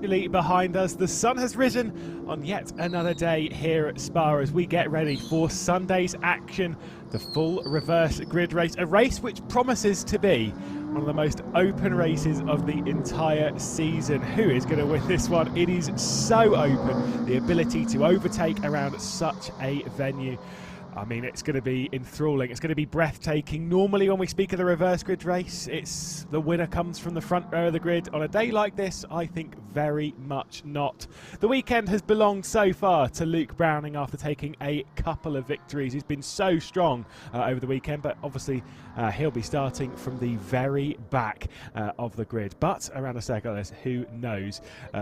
comfortably behind us. The sun has risen on yet another day here at Spa as we get ready for Sunday's action, the full reverse grid race, a race which promises to be one of the most open races of the entire season. Who is going to win this one? It is so open, the ability to overtake around such a venue. I mean, it's going to be enthralling. It's going to be breathtaking. Normally, when we speak of the reverse grid race, it's the winner comes from the front row of the grid. On a day like this, I think very much not. The weekend has belonged so far to Luke Browning after taking a couple of victories. He's been so strong over the weekend, but obviously he'll be starting from the very back of the grid. But around a circle like this, who knows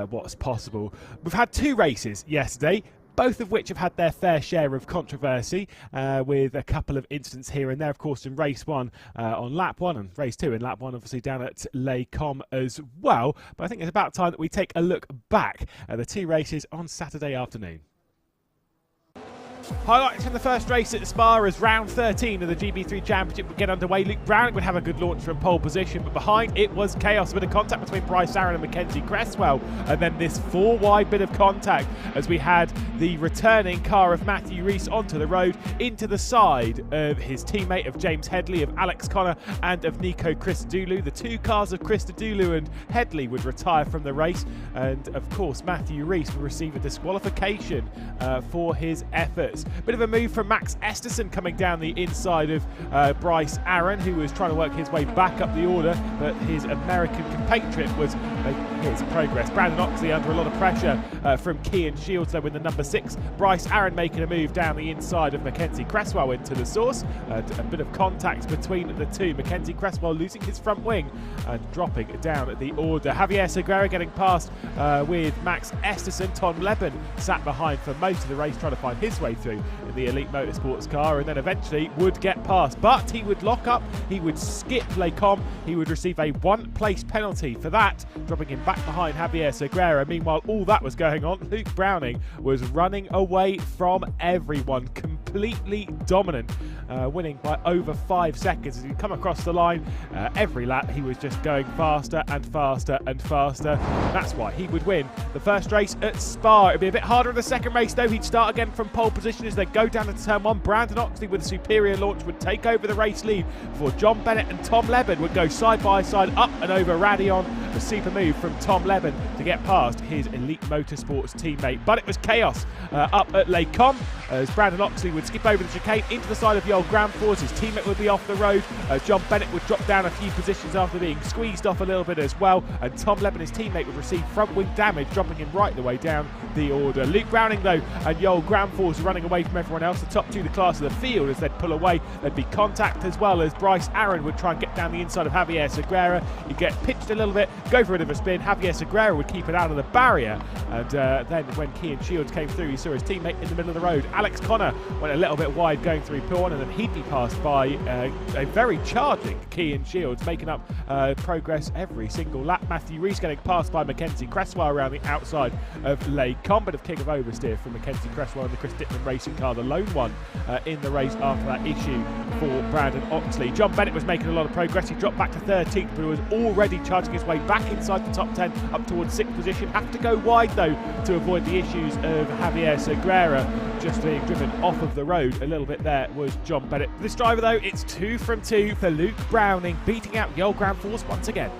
what's possible. We've had two races yesterday, both of which have had their fair share of controversy, with a couple of incidents here and there. Of course, in race 1 on lap 1 and race 2 in lap 1, obviously down at Les Combes as well. But I think it's about time that we take a look back at the two races on Saturday afternoon. Highlights from the first race at Spa as round 13 of the GB3 Championship would get underway. Luke Browning would have a good launch from pole position, but behind it was chaos. A bit of contact between Bryce Aaron and Mackenzie Cresswell, and then this four-wide bit of contact as we had the returning car of Matthew Rees onto the road into the side of his teammate of James Headley, of Alex Connor and of Nico Christodoulou. The two cars of Christodoulou and Headley would retire from the race, and of course Matthew Rees would receive a disqualification for his efforts. Bit of a move from Max Esterson coming down the inside of Bryce Aaron, who was trying to work his way back up the order, but his American compatriot was making his progress. Brandon Oxley under a lot of pressure from Kean Shields, though, with the number 6. Bryce Aaron making a move down the inside of Mackenzie Cresswell into the source. A bit of contact between the two. Mackenzie Cresswell losing his front wing and dropping down the order. Javier Segura getting past with Max Esterson. Tom Leben sat behind for most of the race, trying to find his way through in the Elite Motorsports car, and then eventually would get past, but he would lock up, he would skip Les Combes, he would receive a one-place penalty for that, dropping him back behind Javier Segura. Meanwhile, all that was going on, Luke Browning was running away from everyone, completely dominant, winning by over 5 seconds as he'd come across the line. Every lap he was just going faster and faster and faster. That's why he would win the first race at Spa. It'd be a bit harder in the second race though. He'd start again from pole position as they go down into turn 1. Brandon Oxley with a superior launch would take over the race lead before John Bennett and Tom Leben would go side by side up and over Radion. A super move from Tom Leben to get past his Elite Motorsports teammate. But it was chaos up at Les Combes as Brandon Oxley would skip over the chicane into the side of Yoel Granfors. His teammate would be off the road. John Bennett would drop down a few positions after being squeezed off a little bit as well. And Tom Leben, his teammate, would receive front wing damage, dropping him right the way down the order. Luke Browning, though, and Yoel Granfors running away from everyone else. The top two, the class of the field, as they'd pull away. There'd be contact as well as Bryce Aaron would try and get down the inside of Javier Segura. He'd get pitched a little bit, go for a bit of a spin. Javier Segura would keep it out of the barrier. And then when Kean Shields came through, he saw his teammate in the middle of the road. Alex Connor went a little bit wide going through P1, and then he'd be passed by a very charging Kean Shields, making up progress every single lap. Matthew Rees getting passed by Mackenzie Cresswell around the outside of Les Combes. Bit of king of oversteer from Mackenzie Cresswell in the Chris Dittman racing car, the lone one in the race after that issue for Brandon Oxley. John Bennett was making a lot of progress. He dropped back to 13th, but he was already charging his way back inside the top 10, up towards 6th position. Have to go wide though to avoid the issues of Javier Segura. Just being driven off of the road a little bit there was John Bennett. This driver though, it's 2 from 2 for Luke Browning, beating out Yoel Granfors once again.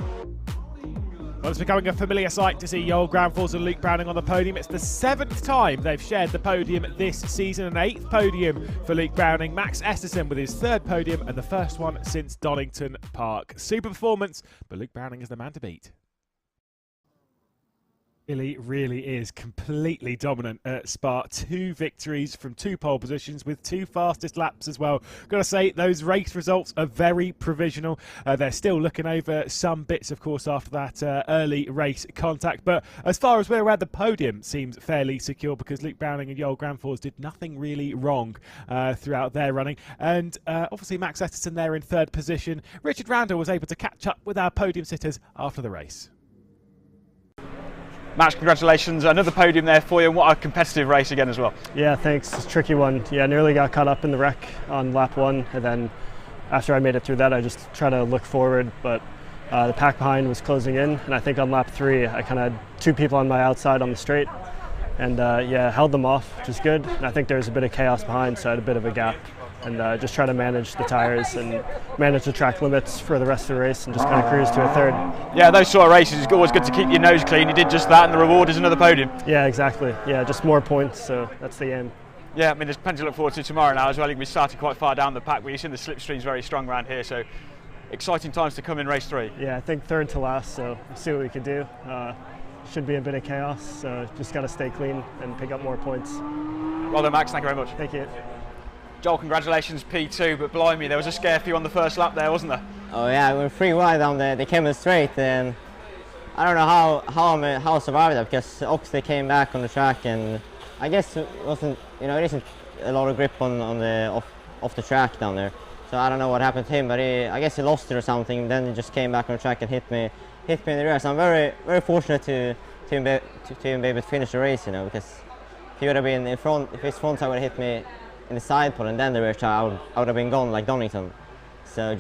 Well, it's becoming a familiar sight to see Yoel Granfors and Luke Browning on the podium. It's the 7th time they've shared the podium this season, an 8th podium for Luke Browning. Max Esterson with his 3rd podium and the first one since Donington Park. Super performance, but Luke Browning is the man to beat. Really is completely dominant at Spa. 2 victories from 2 pole positions with 2 fastest laps as well. Gotta say, those race results are very provisional. They're still looking over some bits, of course, after that early race contact. But as far as we're aware, the podium seems fairly secure because Luke Browning and Yoel Granfors did nothing really wrong throughout their running. And obviously Max Esterson there in 3rd position. Richard Randall was able to catch up with our podium sitters after the race. Max, congratulations. Another podium there for you, and what a competitive race again as well. Yeah, thanks. It's a tricky one. Yeah, nearly got caught up in the wreck on lap 1, and then after I made it through that, I just try to look forward, but The pack behind was closing in, and I think on lap 3 I kind of had 2 people on my outside on the straight, and yeah, held them off, which is good. And I think there was a bit of chaos behind, so I had a bit of a gap, and just try to manage the tires and manage the track limits for the rest of the race, and just kind of cruise to a 3rd. Yeah, those sort of races, it's always good to keep your nose clean. You did just that, and the reward is another podium. Yeah, exactly. Yeah, just more points, so that's the aim. Yeah, I mean, there's plenty to look forward to tomorrow now as well. We started quite far down the pack, but you've seen the slipstream's very strong around here, so exciting times to come in race 3. Yeah, I think 3rd to last, so we'll see what we can do. Should be a bit of chaos, so just got to stay clean and pick up more points. Well done, Max. Thank you very much. Thank you. Joel, congratulations, P2, but blimey, there was a scare for you on the first lap there, wasn't there? Oh yeah, we were 3 wide on the Kemmel straight, and I don't know how I survived that, because Oxley came back on the track, and I guess it wasn't, it isn't a lot of grip on the off the track down there. So I don't know what happened to him, but I guess he lost it or something. Then he just came back on the track and hit me in the rear. So I'm very fortunate to be able to finish the race, because if he would have been in front, if his front tire would have hit me in the side pod and then the rear tire, I would have been gone like Donington. So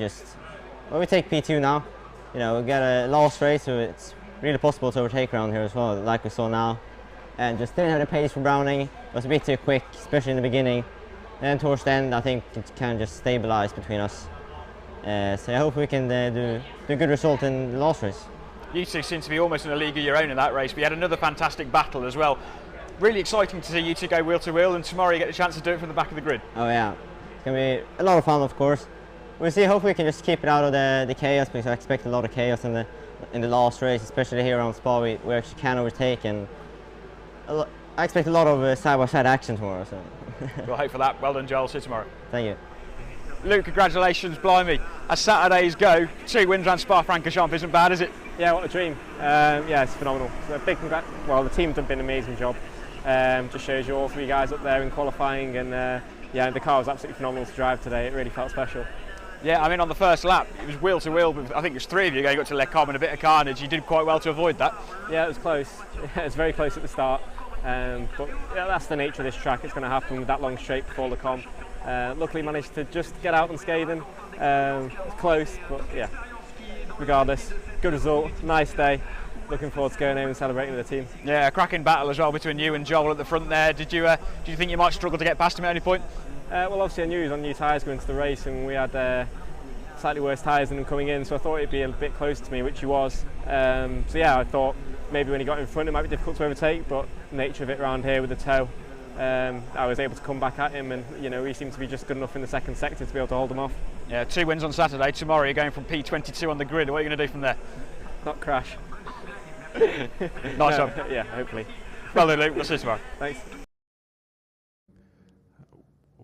well, we take P2 now. We got a last race, so it's really possible to overtake around here as well, like we saw now. And just didn't have the pace for Browning. It was a bit too quick, especially in the beginning. And towards the end, I think it can just stabilize between us. So I hope we can do a good result in the last race. You two seem to be almost in a league of your own in that race. We had another fantastic battle as well. Really exciting to see you two go wheel to wheel, and tomorrow you get the chance to do it from the back of the grid. Oh yeah, it's going to be a lot of fun, of course. We'll see. Hopefully we can just keep it out of the chaos, because I expect a lot of chaos in the last race, especially here around Spa. We actually can overtake, and I expect a lot of side-by-side action tomorrow. So. We'll hope for that. Well done, Joel. See you tomorrow. Thank you. Luke, congratulations, blimey. As Saturdays go, 2 wins around Spa-Francorchamps isn't bad, is it? Yeah, what a dream. Yeah, it's phenomenal. So big congrats. Well, the team's done an amazing job. Just shows you all 3 guys up there in qualifying, and yeah, the car was absolutely phenomenal to drive today. It really felt special. Yeah, I mean, on the first lap, it was wheel to wheel, but I think it was 3 of you going up to Le Cobb and a bit of carnage. You did quite well to avoid that. Yeah, it was close. It was very close at the start. But yeah, that's the nature of this track. It's going to happen with that long straight before Le Cobb. Luckily managed to just get out unscathed. Close, but yeah, regardless, good result, nice day. Looking forward to going home and celebrating with the team. Yeah, a cracking battle as well between you and Joel at the front there. Did you think you might struggle to get past him at any point? Well, obviously I knew he was on new tyres going into the race, and we had slightly worse tyres than him coming in, so I thought he'd be a bit closer to me, which he was. So yeah, I thought maybe when he got in front it might be difficult to overtake, but nature of it around here with the toe, I was able to come back at him, and he seemed to be just good enough in the second sector to be able to hold him off. Yeah, 2 wins on Saturday. Tomorrow you're going from P22 on the grid. What are you going to do from there? Not crash. Nice one. Yeah, hopefully. Well done, Luke. We'll see you tomorrow. Thanks.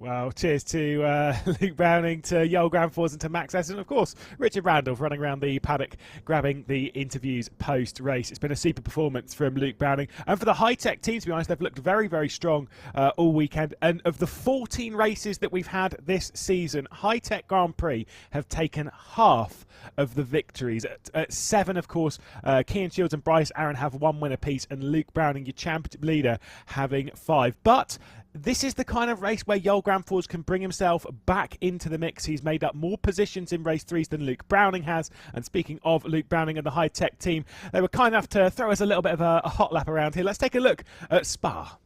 Well, cheers to Luke Browning, to Joel Granfors and to Max Essen, and of course Richard Randolph running around the paddock grabbing the interviews post-race. It's been a super performance from Luke Browning, and for the high-tech team, to be honest, they've looked very, very strong all weekend. And of the 14 races that we've had this season, high-tech Grand Prix have taken half of the victories. At 7, of course, Cian Shields and Bryce Aaron have 1 win apiece, and Luke Browning, your championship leader, having 5. But this is the kind of race where Joel Granfors can bring himself back into the mix. He's made up more positions in race 3s than Luke Browning has. And speaking of Luke Browning and the high-tech team, they were kind enough to throw us a little bit of a hot lap around here. Let's take a look at Spa.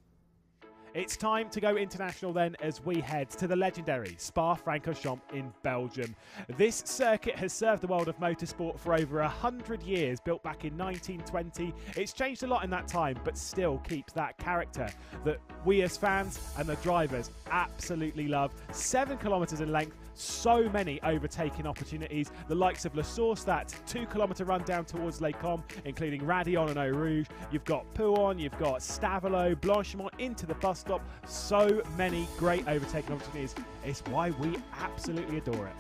It's time to go international then, as we head to the legendary Spa-Francorchamps in Belgium. This circuit has served the world of motorsport for over 100 years, built back in 1920. It's changed a lot in that time, but still keeps that character that we as fans and the drivers absolutely love. 7 kilometres in length, so many overtaking opportunities. The likes of La Source, that 2 kilometre run down towards Les Combes, including Radillon and Eau Rouge. You've got Pouon, you've got Stavelot, Blanchimont into the bus stop. So many great overtaking opportunities. It's why we absolutely adore it.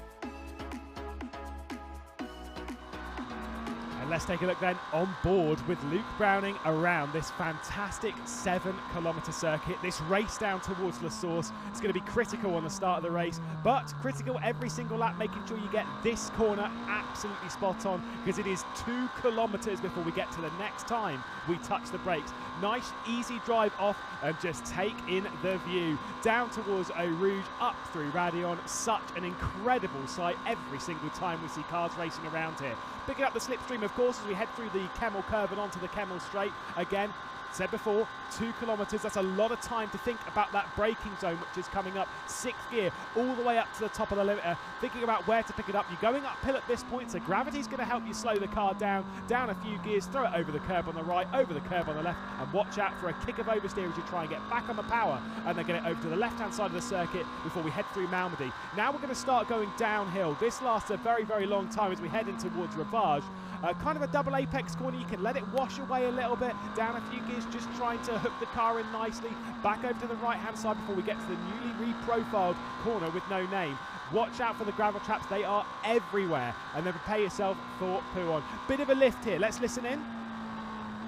And let's take a look then on board with Luke Browning around this fantastic 7 kilometre circuit. This race down towards La Source is going to be critical on the start of the race, but critical every single lap, making sure you get this corner absolutely spot on, because it is 2 kilometres before we get to the next time we touch the brakes. Nice, easy drive off and just take in the view. Down towards Eau Rouge, up through Radion. Such an incredible sight every single time we see cars racing around here. Picking up the slipstream, of course, as we head through the Kemmel curve and onto the Kemmel straight. Again, said before, 2 kilometres, that's a lot of time to think about that braking zone, which is coming up 6th gear, all the way up to the top of the limiter, thinking about where to pick it up. You're going uphill at this point, so gravity's going to help you slow the car down a few gears, throw it over the curb on the right, over the curb on the left, and watch out for a kick of oversteer as you try and get back on the power, and then get it over to the left-hand side of the circuit before we head through Malmedy. Now we're going to start going downhill. This lasts a very, very long time as we head in towards Ravage. Kind of a double apex corner. You can let it wash away a little bit, down a few gears, just trying to hook the car in nicely, back over to the right hand side before we get to the newly reprofiled corner with no name. Watch out for the gravel traps, they are everywhere, and then prepare yourself for Pouon. Bit of a lift here, let's listen in.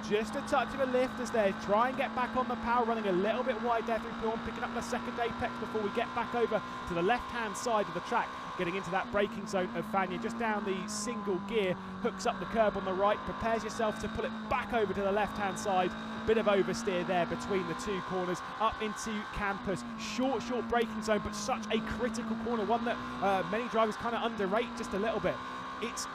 Just a touch of a lift as they try and get back on the power, running a little bit wide there through Pouon, picking up the second apex before we get back over to the left-hand side of the track, getting into that braking zone of Fagnes, just down the single gear, hooks up the curb on the right, prepares yourself to pull it back over to the left-hand side. Bit of oversteer there between the 2 corners, up into Campus. Short braking zone, but such a critical corner, one that many drivers kind of underrate just a little bit.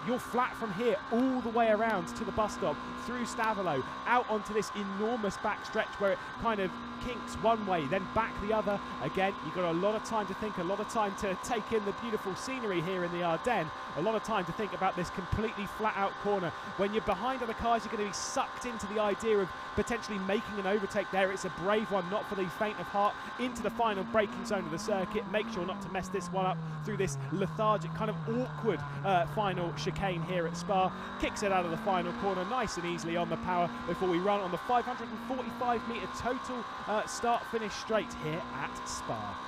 You're flat from here all the way around to the bus stop, through Stavelot, out onto this enormous back stretch where it kind of kinks one way, then back the other. Again, you've got a lot of time to think, a lot of time to take in the beautiful scenery here in the Ardennes, a lot of time to think about this completely flat out corner. When you're behind other cars, you're going to be sucked into the idea of potentially making an overtake there. It's a brave one, not for the faint of heart, into the final braking zone of the circuit. Make sure not to mess this one up through this lethargic, kind of awkward final chicane here at Spa. Kicks it out of the final corner nice and easily on the power before we run on the 545 metre total start-finish straight here at Spa.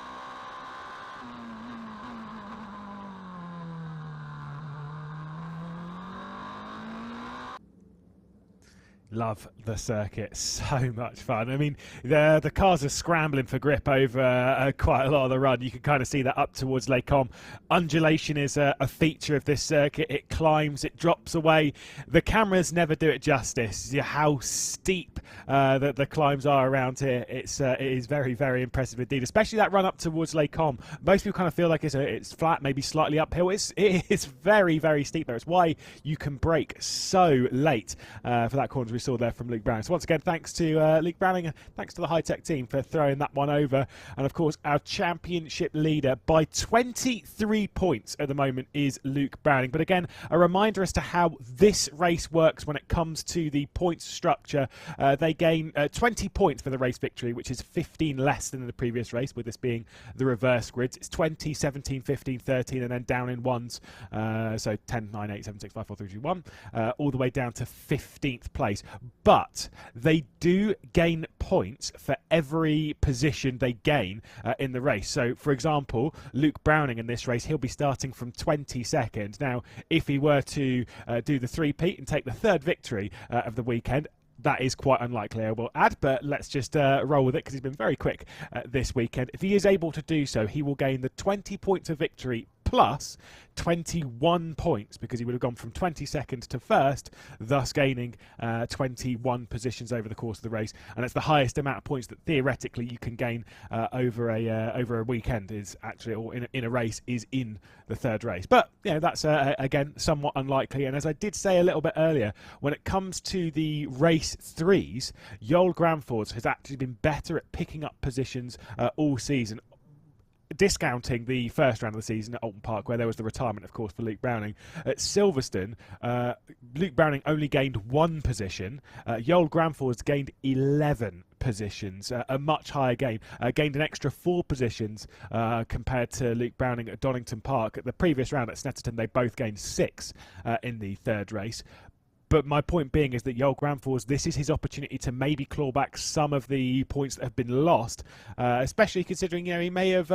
Love the circuit, so much fun. I mean, the cars are scrambling for grip over quite a lot of the run. You can kind of see that up towards Les Combes. Undulation is a feature of this circuit. It climbs, it drops away. The cameras never do it justice. How steep the climbs are around here. It is very, very impressive indeed, especially that run up towards Les Combes. Most people kind of feel like it's flat, maybe slightly uphill. It is very, very steep there. It's why you can brake so late for that corner we saw there from Luke Browning. So once again, thanks to Luke Browning, thanks to the high-tech team for throwing that one over. And of course, our championship leader by 23 points at the moment is Luke Browning. But again, a reminder as to how this race works when it comes to the points structure. They gain 20 points for the race victory, which is 15 less than in the previous race, with this being the reverse grids. It's 20, 17, 15, 13, and then down in ones. So 10, 9, 8, 7, 6, 5, 4, 3, 2, 1, all the way down to 15th place. But they do gain points for every position they gain in the race. So, for example, Luke Browning in this race, he'll be starting from 22nd. Now, if he were to do the three-peat and take the third victory of the weekend, that is quite unlikely, I will add, but let's just roll with it because he's been very quick this weekend. If he is able to do so, he will gain the 20 points of victory plus 21 points because he would have gone from 22nd to 1st, thus gaining 21 positions over the course of the race. And it's the highest amount of points that theoretically you can gain over a weekend is actually, or in a race, is in the third race. But you know, that's again somewhat unlikely. And as I did say a little bit earlier, when it comes to the race threes, Joel Granfors has actually been better at picking up positions all season. Discounting the first round of the season at Alton Park, where there was the retirement, of course, for Luke Browning. At Silverstone, Luke Browning only gained 1 position. Joel Granfors gained 11 positions, a much higher gain. Gained an extra 4 positions compared to Luke Browning at Donington Park. At the previous round at Snetterton, they both gained 6 in the third race. But my point being is that Joel Granfors, this is his opportunity to maybe claw back some of the points that have been lost, especially considering, you know, he may have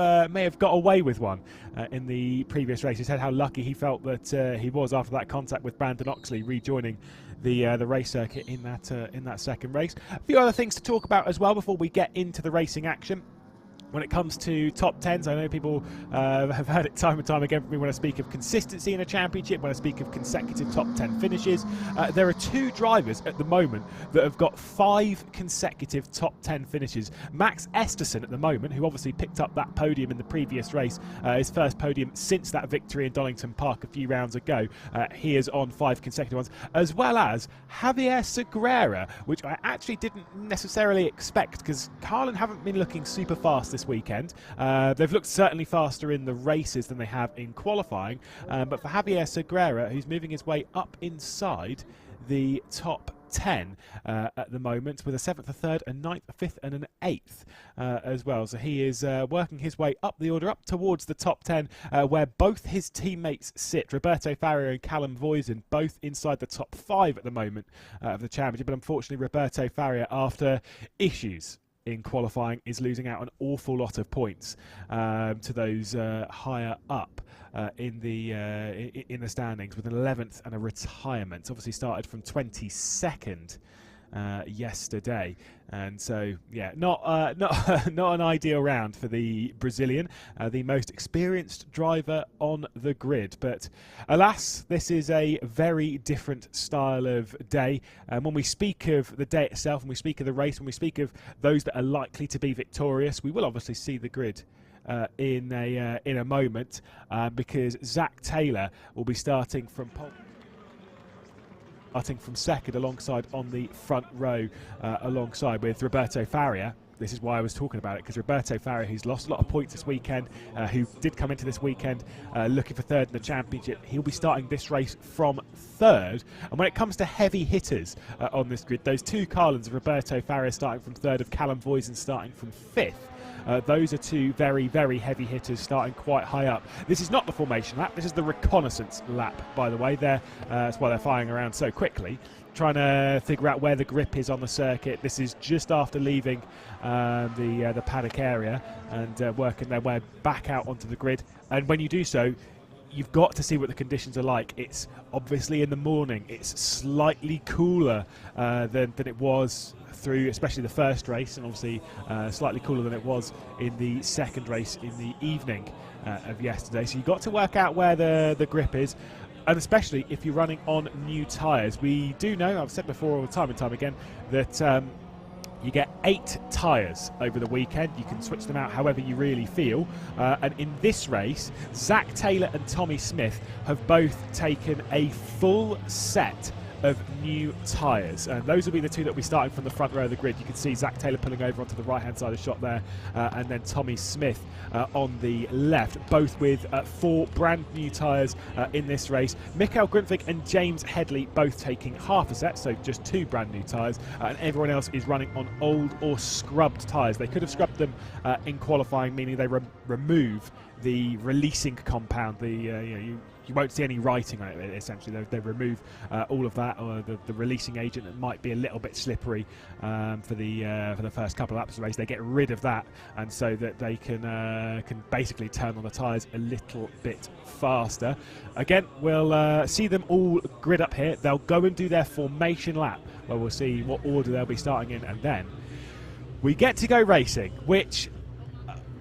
got away with one in the previous race. He said how lucky he felt that he was after that contact with Brandon Oxley rejoining the race circuit in that second race. A few other things to talk about as well before we get into the racing action. When it comes to top 10s, I know people have heard it time and time again from me when I speak of consistency in a championship, when I speak of consecutive top 10 finishes. There are 2 drivers at the moment that have got 5 consecutive top 10 finishes. Max Esterson at the moment, who obviously picked up that podium in the previous race, his first podium since that victory in Donington Park a few rounds ago. He is on 5 consecutive ones, as well as Javier Segura, which I actually didn't necessarily expect, because Carlin haven't been looking super fast this weekend. They've looked certainly faster in the races than they have in qualifying, but for Javier Segura, who's moving his way up inside the top 10 at the moment, with a 7th, a 3rd, a 9th, a 5th and an 8th as well. So he is working his way up the order, up towards the top 10, where both his teammates sit. Roberto Faria and Callum Voisin both inside the top 5 at the moment of the championship, but unfortunately Roberto Faria, after issues in qualifying, is losing out an awful lot of points to those higher up in the standings, with an 11th and a retirement. Obviously started from 22nd yesterday, and so yeah, not an ideal round for the Brazilian, the most experienced driver on the grid. But alas, this is a very different style of day. When we speak of the day itself, when we speak of the race, when we speak of those that are likely to be victorious, we will obviously see the grid in a moment, because Zach Taylor will be starting from second alongside on the front row, alongside with Roberto Faria. This is why I was talking about it, because Roberto Faria, who's lost a lot of points this weekend, who did come into this weekend looking for 3rd in the championship, he'll be starting this race from 3rd. And when it comes to heavy hitters on this grid, those 2 Carlins of Roberto Faria starting from 3rd, of Callum Voisin starting from 5th. Those are 2 very, very heavy hitters starting quite high up. This is not the formation lap. This is the reconnaissance lap, by the way. That's why they're firing around so quickly, trying to figure out where the grip is on the circuit. This is just after leaving the paddock area and working their way back out onto the grid. And when you do so, you've got to see what the conditions are like. It's obviously in the morning. It's slightly cooler than it was through especially the first race, and obviously slightly cooler than it was in the second race in the evening of yesterday. So you've got to work out where the grip is, and especially if you're running on new tyres. We do know, I've said before time and time again, that you get 8 tyres over the weekend. You can switch them out however you really feel. And in this race, Zach Taylor and Tommy Smith have both taken a full set of new tyres, and those will be the 2 that will be starting from the front row of the grid. You can see Zach Taylor pulling over onto the right hand side of the shot there, and then Tommy Smith on the left, both with 4 brand new tyres in this race. Mikael Grundvig and James Headley both taking half a set, so just 2 brand new tyres, and everyone else is running on old or scrubbed tyres. They could have scrubbed them in qualifying, meaning they remove the releasing compound. You won't see any writing on it, essentially. They remove all of that, or the releasing agent that might be a little bit slippery for the first couple of laps of the race. They get rid of that, and so that they can basically turn on the tyres a little bit faster. Again, we'll see them all grid up here. They'll go and do their formation lap, where we'll see what order they'll be starting in, and then we get to go racing, which...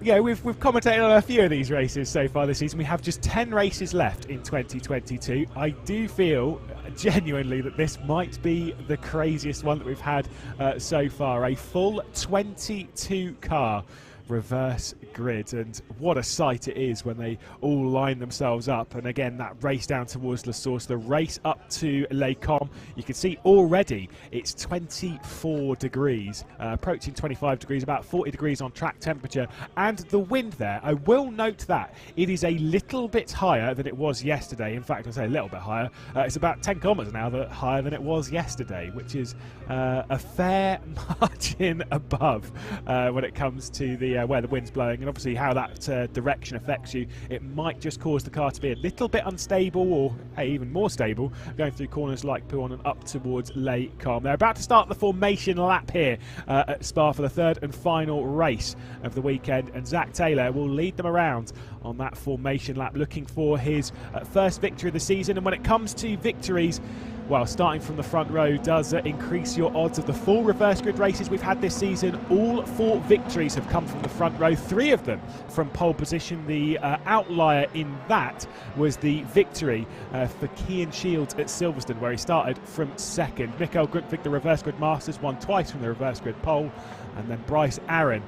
yeah, we've commentated on a few of these races so far this season. We have just 10 races left in 2022. I do feel genuinely that this might be the craziest one that we've had so far. A full 22-car reverse grid, and what a sight it is when they all line themselves up. And again, that race down towards La Source, the race up to Les Combes, you can see already it's 24 degrees, approaching 25 degrees, about 40 degrees on track temperature, and the wind there, I will note that it is a little bit higher than it was yesterday. In fact, I say a little bit higher, it's about 10 kilometres an hour higher than it was yesterday, which is a fair margin above when it comes to the where the wind's blowing, and obviously how that direction affects you. It might just cause the car to be a little bit unstable, or hey, even more stable, going through corners like Pouan and up towards Les Combes. They're about to start the formation lap here at Spa for the 3rd and final race of the weekend, and Zach Taylor will lead them around on that formation lap, looking for his first victory of the season. And when it comes to victories, well, starting from the front row does increase your odds. Of the 4 reverse grid races we've had this season, all 4 victories have come from the front row, 3 of them from pole position. The outlier in that was the victory for Kian Shields at Silverstone, where he started from 2nd. Mikael Grundtvig, the reverse grid masters, won twice from the reverse grid pole. And then Bryce Aaron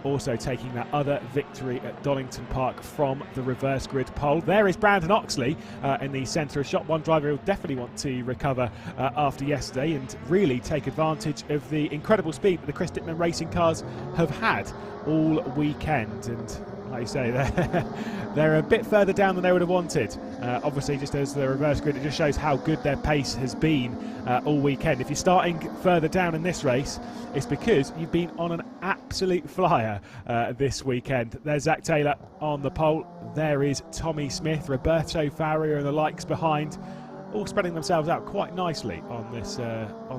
also taking that other victory at Donington Park from the reverse grid pole. There is Brandon Oxley in the centre of shot. One driver who will definitely want to recover after yesterday and really take advantage of the incredible speed that the Chris Dittman racing cars have had all weekend. And like you say, they're a bit further down than they would have wanted. Obviously, just as the reverse grid, it just shows how good their pace has been all weekend. If you're starting further down in this race, it's because you've been on an absolute flyer this weekend. There's Zach Taylor on the pole. There is Tommy Smith, Roberto Farrier and the likes behind, all spreading themselves out quite nicely on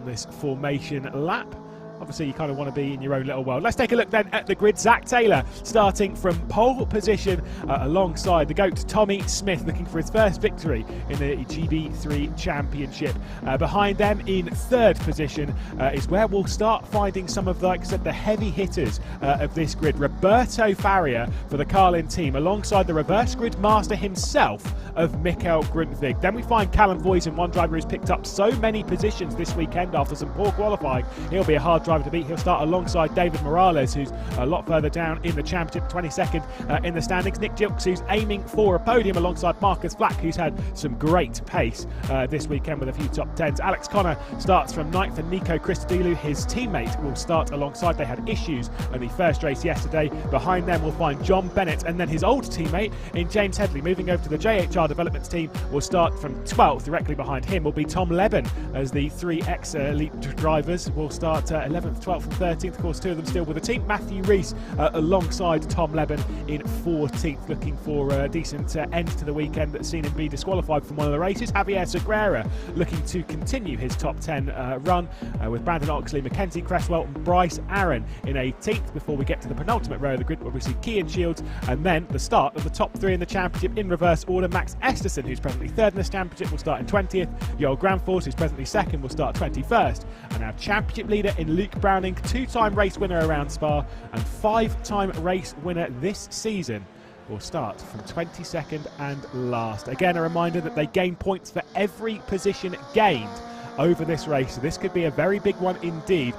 this formation lap. Obviously, you kind of want to be in your own little world. Let's take a look then at the grid. Zach Taylor starting from pole position alongside the GOAT Tommy Smith, looking for his first victory in the GB3 Championship. Behind them in 3rd position is where we'll start finding some of, like I said, the heavy hitters of this grid. Roberto Farrier for the Carlin team, alongside the reverse grid master himself of Mikael Grundtvig. Then we find Callum Voisin, one driver who's picked up so many positions this weekend after some poor qualifying. He'll be a hard driver to beat. He'll start alongside David Morales, who's a lot further down in the championship, 22nd in the standings. Nick Gilks, who's aiming for a podium alongside Marcus Flack, who's had some great pace this weekend with a few top 10s. Alex Connor starts from 9th, and Nico Christodoulou, his teammate, will start alongside. They had issues in the first race yesterday. Behind them we'll find John Bennett, and then his old teammate in James Headley. Moving over to the JHR developments team, will start from 12th. Directly behind him will be Tom Leben, as the 3 ex-elite drivers will start 11th, 12th and 13th. Of course, 2 of them still with the team. Matthew Rees alongside Tom Leben in 14th, looking for a decent end to the weekend that's seen him be disqualified from one of the races. Javier Segura looking to continue his top 10 run with Brandon Oxley, Mackenzie Cresswell and Bryce Aaron in 18th, before we get to the penultimate row of the grid where we see Kian Shields, and then the start of the top 3 in the championship in reverse order. Max Esterson, who's presently 3rd in this championship, will start in 20th. Joel Granfors, who's presently 2nd, will start 21st. And our championship leader in Luke Browning, 2-time race winner around Spa and 5-time race winner this season, will start from 22nd and last. Again, a reminder that they gain points for every position gained over this race, so this could be a very big one indeed.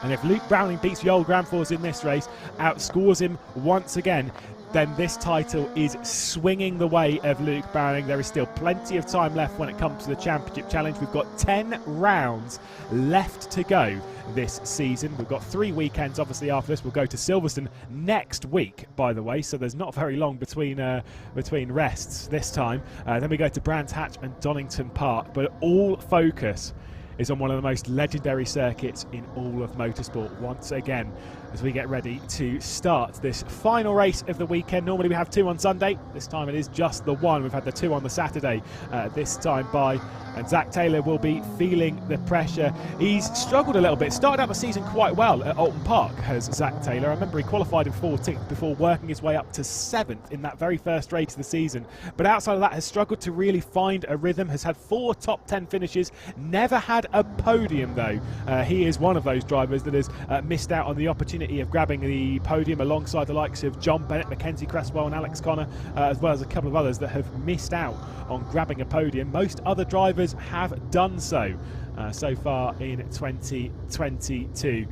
And if Luke Browning beats Joel Granfors in this race, outscores him once again, then this title is swinging the way of Luke Browning. There is still plenty of time left when it comes to the Championship Challenge. We've got 10 rounds left to go this season. We've got 3 weekends, obviously. After this, we'll go to Silverstone next week, by the way, so there's not very long between rests this time. Then we go to Brands Hatch and Donington Park, but all focus is on one of the most legendary circuits in all of motorsport once again, as we get ready to start this final race of the weekend. Normally we have 2 on Sunday. This time it is just the 1. We've had the 2 on the Saturday this time by, and Zach Taylor will be feeling the pressure. He's struggled a little bit. Started out the season quite well at Alton Park, has Zach Taylor. I remember he qualified in 14th before working his way up to 7th in that very first race of the season. But outside of that, has struggled to really find a rhythm. Has had 4 top 10 finishes. Never had a podium though. He is one of those drivers that has missed out on the opportunity of grabbing the podium alongside the likes of John Bennett, Mackenzie Cresswell and Alex Connor, as well as a couple of others that have missed out on grabbing a podium. Most other drivers have done so far in 2022.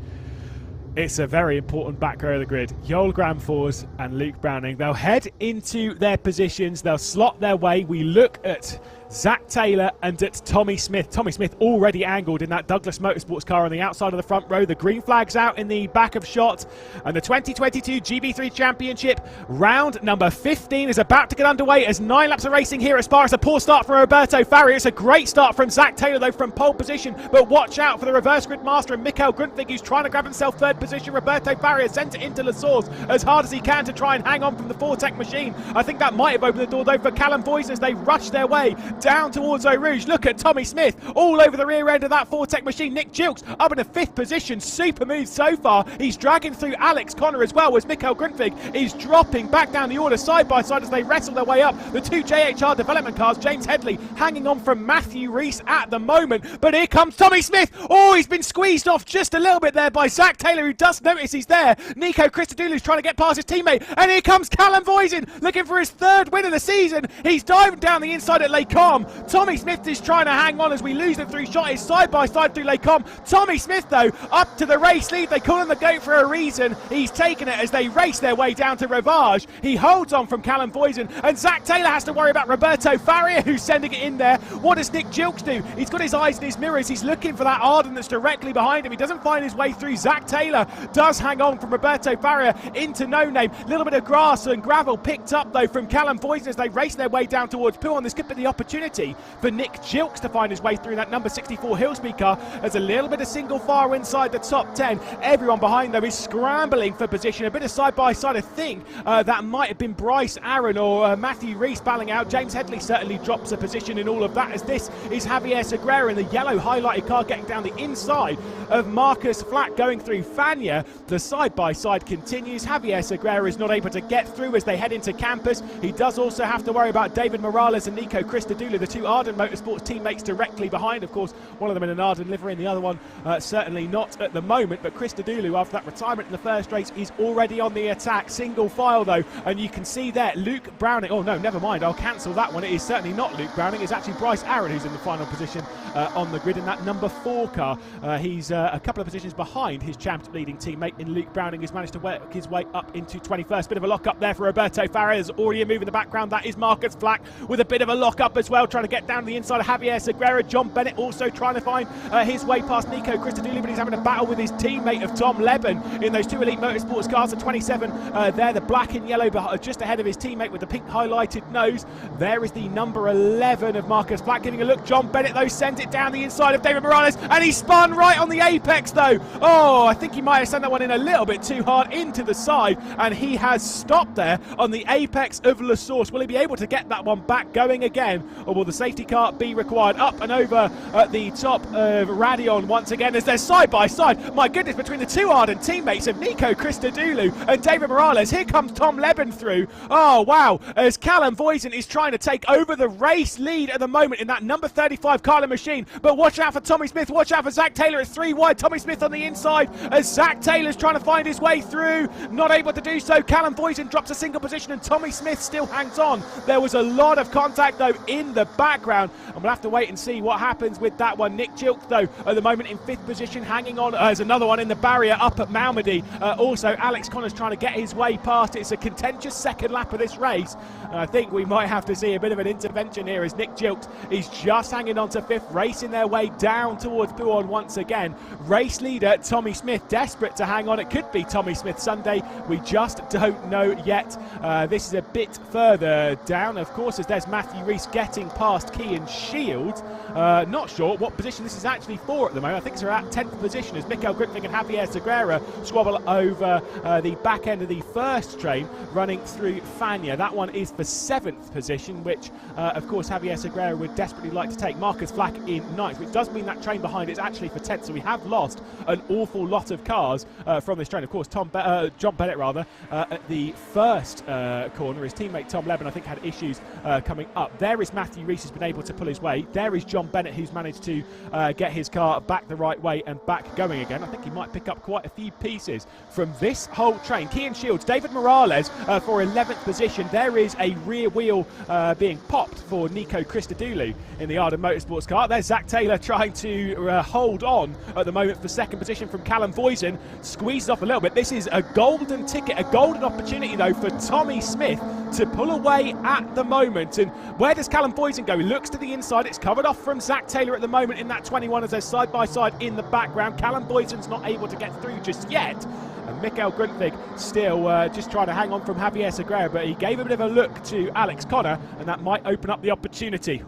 It's a very important back row of the grid. Joel Granfors and Luke Browning. They'll head into their positions. They'll slot their way. We look at Zach Taylor and at Tommy Smith. Tommy Smith already angled in that Douglas Motorsports car on the outside of the front row. The green flag's out in the back of shot. And the 2022 GB3 Championship round number 15 is about to get underway as 9 laps of racing here at Spa. It's a poor start from Roberto Farrier. It's a great start from Zach Taylor, though, from pole position. But watch out for the reverse grid master and Mikael Grundtvig, who's trying to grab himself 3rd position. Roberto Farrier sent it into La Source as hard as he can to try and hang on from the Fortec machine. I think that might have opened the door, though, for Callum Voisin as they rush their way down towards Eau Rouge. Look at Tommy Smith all over the rear end of that Fortec machine. Nick Jilks up in a 5th position. Super move so far. He's dragging through Alex Connor as well, as Mikael Grundtvig is dropping back down the order side by side as they wrestle their way up. The 2 JHR development cars, James Headley hanging on from Matthew Rees at the moment. But here comes Tommy Smith. Oh, he's been squeezed off just a little bit there by Zach Taylor, who does notice he's there. Nico Christodoulou's trying to get past his teammate. And here comes Callum Voisin looking for his 3rd win of the season. He's diving down the inside at Les Combes. Tommy Smith is trying to hang on as we lose them through shot. Is side by side through Les Combes. Tommy Smith, though, up to the race lead. They call him the GOAT for a reason. He's taken it as they race their way down to Ravage. He holds on from Callum Voisin. And Zach Taylor has to worry about Roberto Faria, who's sending it in there. What does Nick Jilks do? He's got his eyes in his mirrors. He's looking for that Arden that's directly behind him. He doesn't find his way through. Zach Taylor does hang on from Roberto Faria into No Name. A little bit of grass and gravel picked up, though, from Callum Voisin as they race their way down towards Pouhon. This could be the opportunity for Nick Jilks to find his way through that number 64 Hillspeed car. There's a little bit of single file inside the top 10. Everyone behind, though, is scrambling for position. A bit of side-by-side. I think that might have been Bryce Aaron or Matthew Rees battling out. James Headley certainly drops a position in all of that, as this is Javier Segura in the yellow highlighted car getting down the inside of Marcus Flack going through Fania. The side-by-side continues. Javier Segura is not able to get through as they head into campus. He does also have to worry about David Morales and Nico Christodoulou, the 2 Arden Motorsports teammates directly behind. Of course, one of them in an Arden livery and the other one certainly not at the moment. But Christodoulou, after that retirement in the first race, is already on the attack. Single file, though, and you can see there Luke Browning. Oh no, never mind, I'll cancel that one. It is certainly not Luke Browning. It's actually Bryce Aaron who's in the final position on the grid in that number 4 car. He's a couple of positions behind his championship leading teammate in Luke Browning. Has managed to work his way up into 21st. Bit of a lock up there for Roberto Faria. There's already a move in the background. That is Marcus Flack with a bit of a lock up as well, trying to get down to the inside of Javier Segura. John Bennett also trying to find his way past Nico Christodoulou, but he's having a battle with his teammate of Tom Leben in those 2 Elite Motorsports cars. The 27 there, the black and yellow just ahead of his teammate with the pink highlighted nose. There is the number 11 of Marcus Flack giving a look. John Bennett, though, sent it down the inside of David Morales, and he spun right on the apex, though. Oh, I think he might have sent that one in a little bit too hard into the side, and he has stopped there on the apex of La Source. Will he be able to get that one back going again, or will the safety car be required? Up and over at the top of Radion once again as they're side by side. My goodness, between the 2 Arden teammates of Nico Christodoulou and David Morales. Here comes Tom Leben through. Oh, wow, as Callum Voisin is trying to take over the race lead at the moment in that number 35 Carla machine. But watch out for Tommy Smith. Watch out for Zach Taylor. It's 3 wide. Tommy Smith on the inside as Zach Taylor's trying to find his way through. Not able to do so. Callum Voisin drops a single position and Tommy Smith still hangs on. There was a lot of contact, though, in the background, and we'll have to wait and see what happens with that one. Nick Jilks, though, at the moment in 5th position, hanging on. There's another one in the barrier up at Malmedy. Also, Alex Connor's trying to get his way past. It's a contentious second lap of this race. And I think we might have to see a bit of an intervention here as Nick Jilks is just hanging on to 5th, racing their way down towards Pouhon once again. Race leader Tommy Smith desperate to hang on. It could be Tommy Smith Sunday. We just don't know yet. This is a bit further down, of course, as there's Matthew Rees getting past Kean Shields. Not sure what position this is actually for at the moment. I think it's around 10th position as Mikael Grundtvig and Javier Segura squabble over the back end of the first train running through Fania. That one is for 7th position, which of course Javier Segura would desperately like to take. Marcus Flack in 9th, which does mean that train behind is actually for 10th, so we have lost an awful lot of cars from this train. Of course, John Bennett at the first corner. His teammate Tom Leben, I think, had issues coming up. There is Matthew Rees, who's been able to pull his way. There is John Bennett, who's managed to get his car back the right way and back going again. I think he might pick up quite a few pieces from this whole train. Kean Shields, David Morales for 11th position. There is a rear wheel being popped for Nico Christodoulou in the Arden Motorsports car. There's Zach Taylor trying to hold on at the moment for 2nd position from Callum Voisin. Squeezed off a little bit. This is a golden ticket, a golden opportunity, though, for Tommy Smith to pull away at the moment. And where does Callum Voisin go? He looks to the inside. It's covered off from Zach Taylor at the moment in that 21 as they're side by side in the background. Callum Voisin's not able to get through just yet. And Mikkel Grundtvig still just trying to hang on from Javier Segura, but he gave a bit of a look to Alex Connor, and that might open up the opportunity.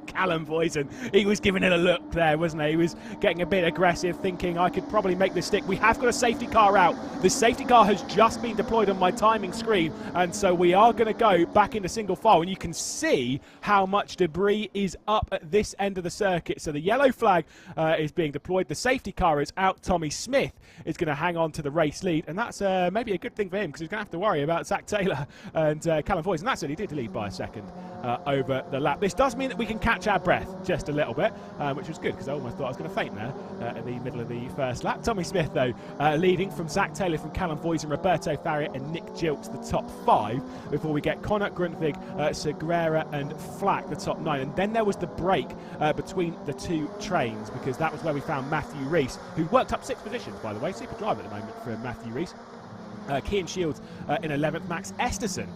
Callum Voisin, he was giving it a look there, wasn't he? He was getting a bit aggressive, thinking I could probably make this stick. We have got a safety car out. The safety car has just been deployed on my timing screen, and so we are going to go back into single file, and you can see how much debris is up at this end of the circuit. So the yellow flag is being deployed. The safety car is out. Tommy Smith is going to hang on to the race lead, and that's maybe a good thing for him, because he's going to have to worry about Zach Taylor and Callum Voisin. And that's it, he did lead by a second over the lap. This does mean that we can catch our breath just a little bit, which was good, because I almost thought I was going to faint there at the middle of the first lap. Tommy Smith, though, leading from Zach Taylor, from Callum Voisin, Roberto Farrier and Nick Gilks, the top 5, before we get Connor Grundtvig, Segura and Flack, the top 9. And then there was the break between the two trains, because that was where we found Matthew Rees, who worked up 6 positions, by the way. Super drive at the moment for Matthew Rees. Cian Shields in 11th, Max Esterson.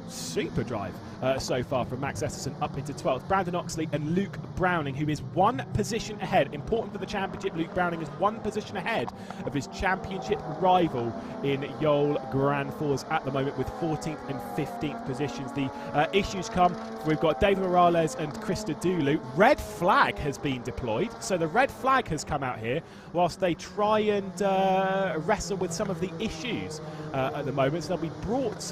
Super drive so far from Max Esterson up into 12th. Brandon Oxley and Luke Browning, who is 1 position ahead. Important for the championship, Luke Browning is 1 position ahead of his championship rival in Yole Grand Fours at the moment, with 14th and 15th positions. The issues come, we've got David Morales and Krista Dulu. Red flag has been deployed, so the red flag has come out here whilst they try and wrestle with some of the issues at the moment. So they'll be brought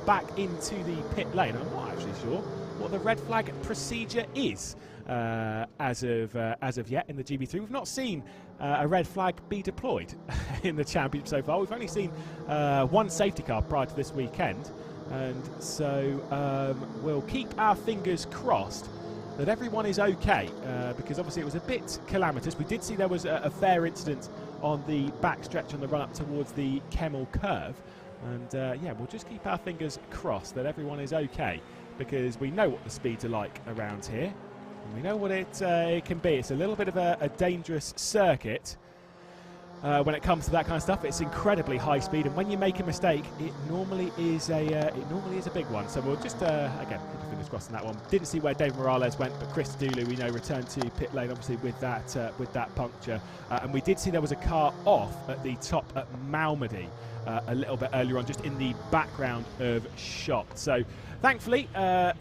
back into the pit lane. I'm not actually sure what the red flag procedure is as of yet in the GB3. We've not seen a red flag be deployed in the championship so far. We've only seen 1 safety car prior to this weekend, and so we'll keep our fingers crossed that everyone is okay, because obviously it was a bit calamitous. We did see there was a fair incident on the back stretch on the run up towards the Kemmel curve. And yeah, we'll just keep our fingers crossed that everyone is okay, because we know what the speeds are like around here, and we know what it can be. It's a little bit of a dangerous circuit when it comes to that kind of stuff. It's incredibly high speed, and when you make a mistake, it normally is a big one. So we'll just again keep our fingers crossed on that one. Didn't see where David Morales went, but Chris Dulu, we know, returned to pit lane obviously with that puncture, and we did see there was a car off at the top at Malmedy a little bit earlier on, just in the background of shot. So thankfully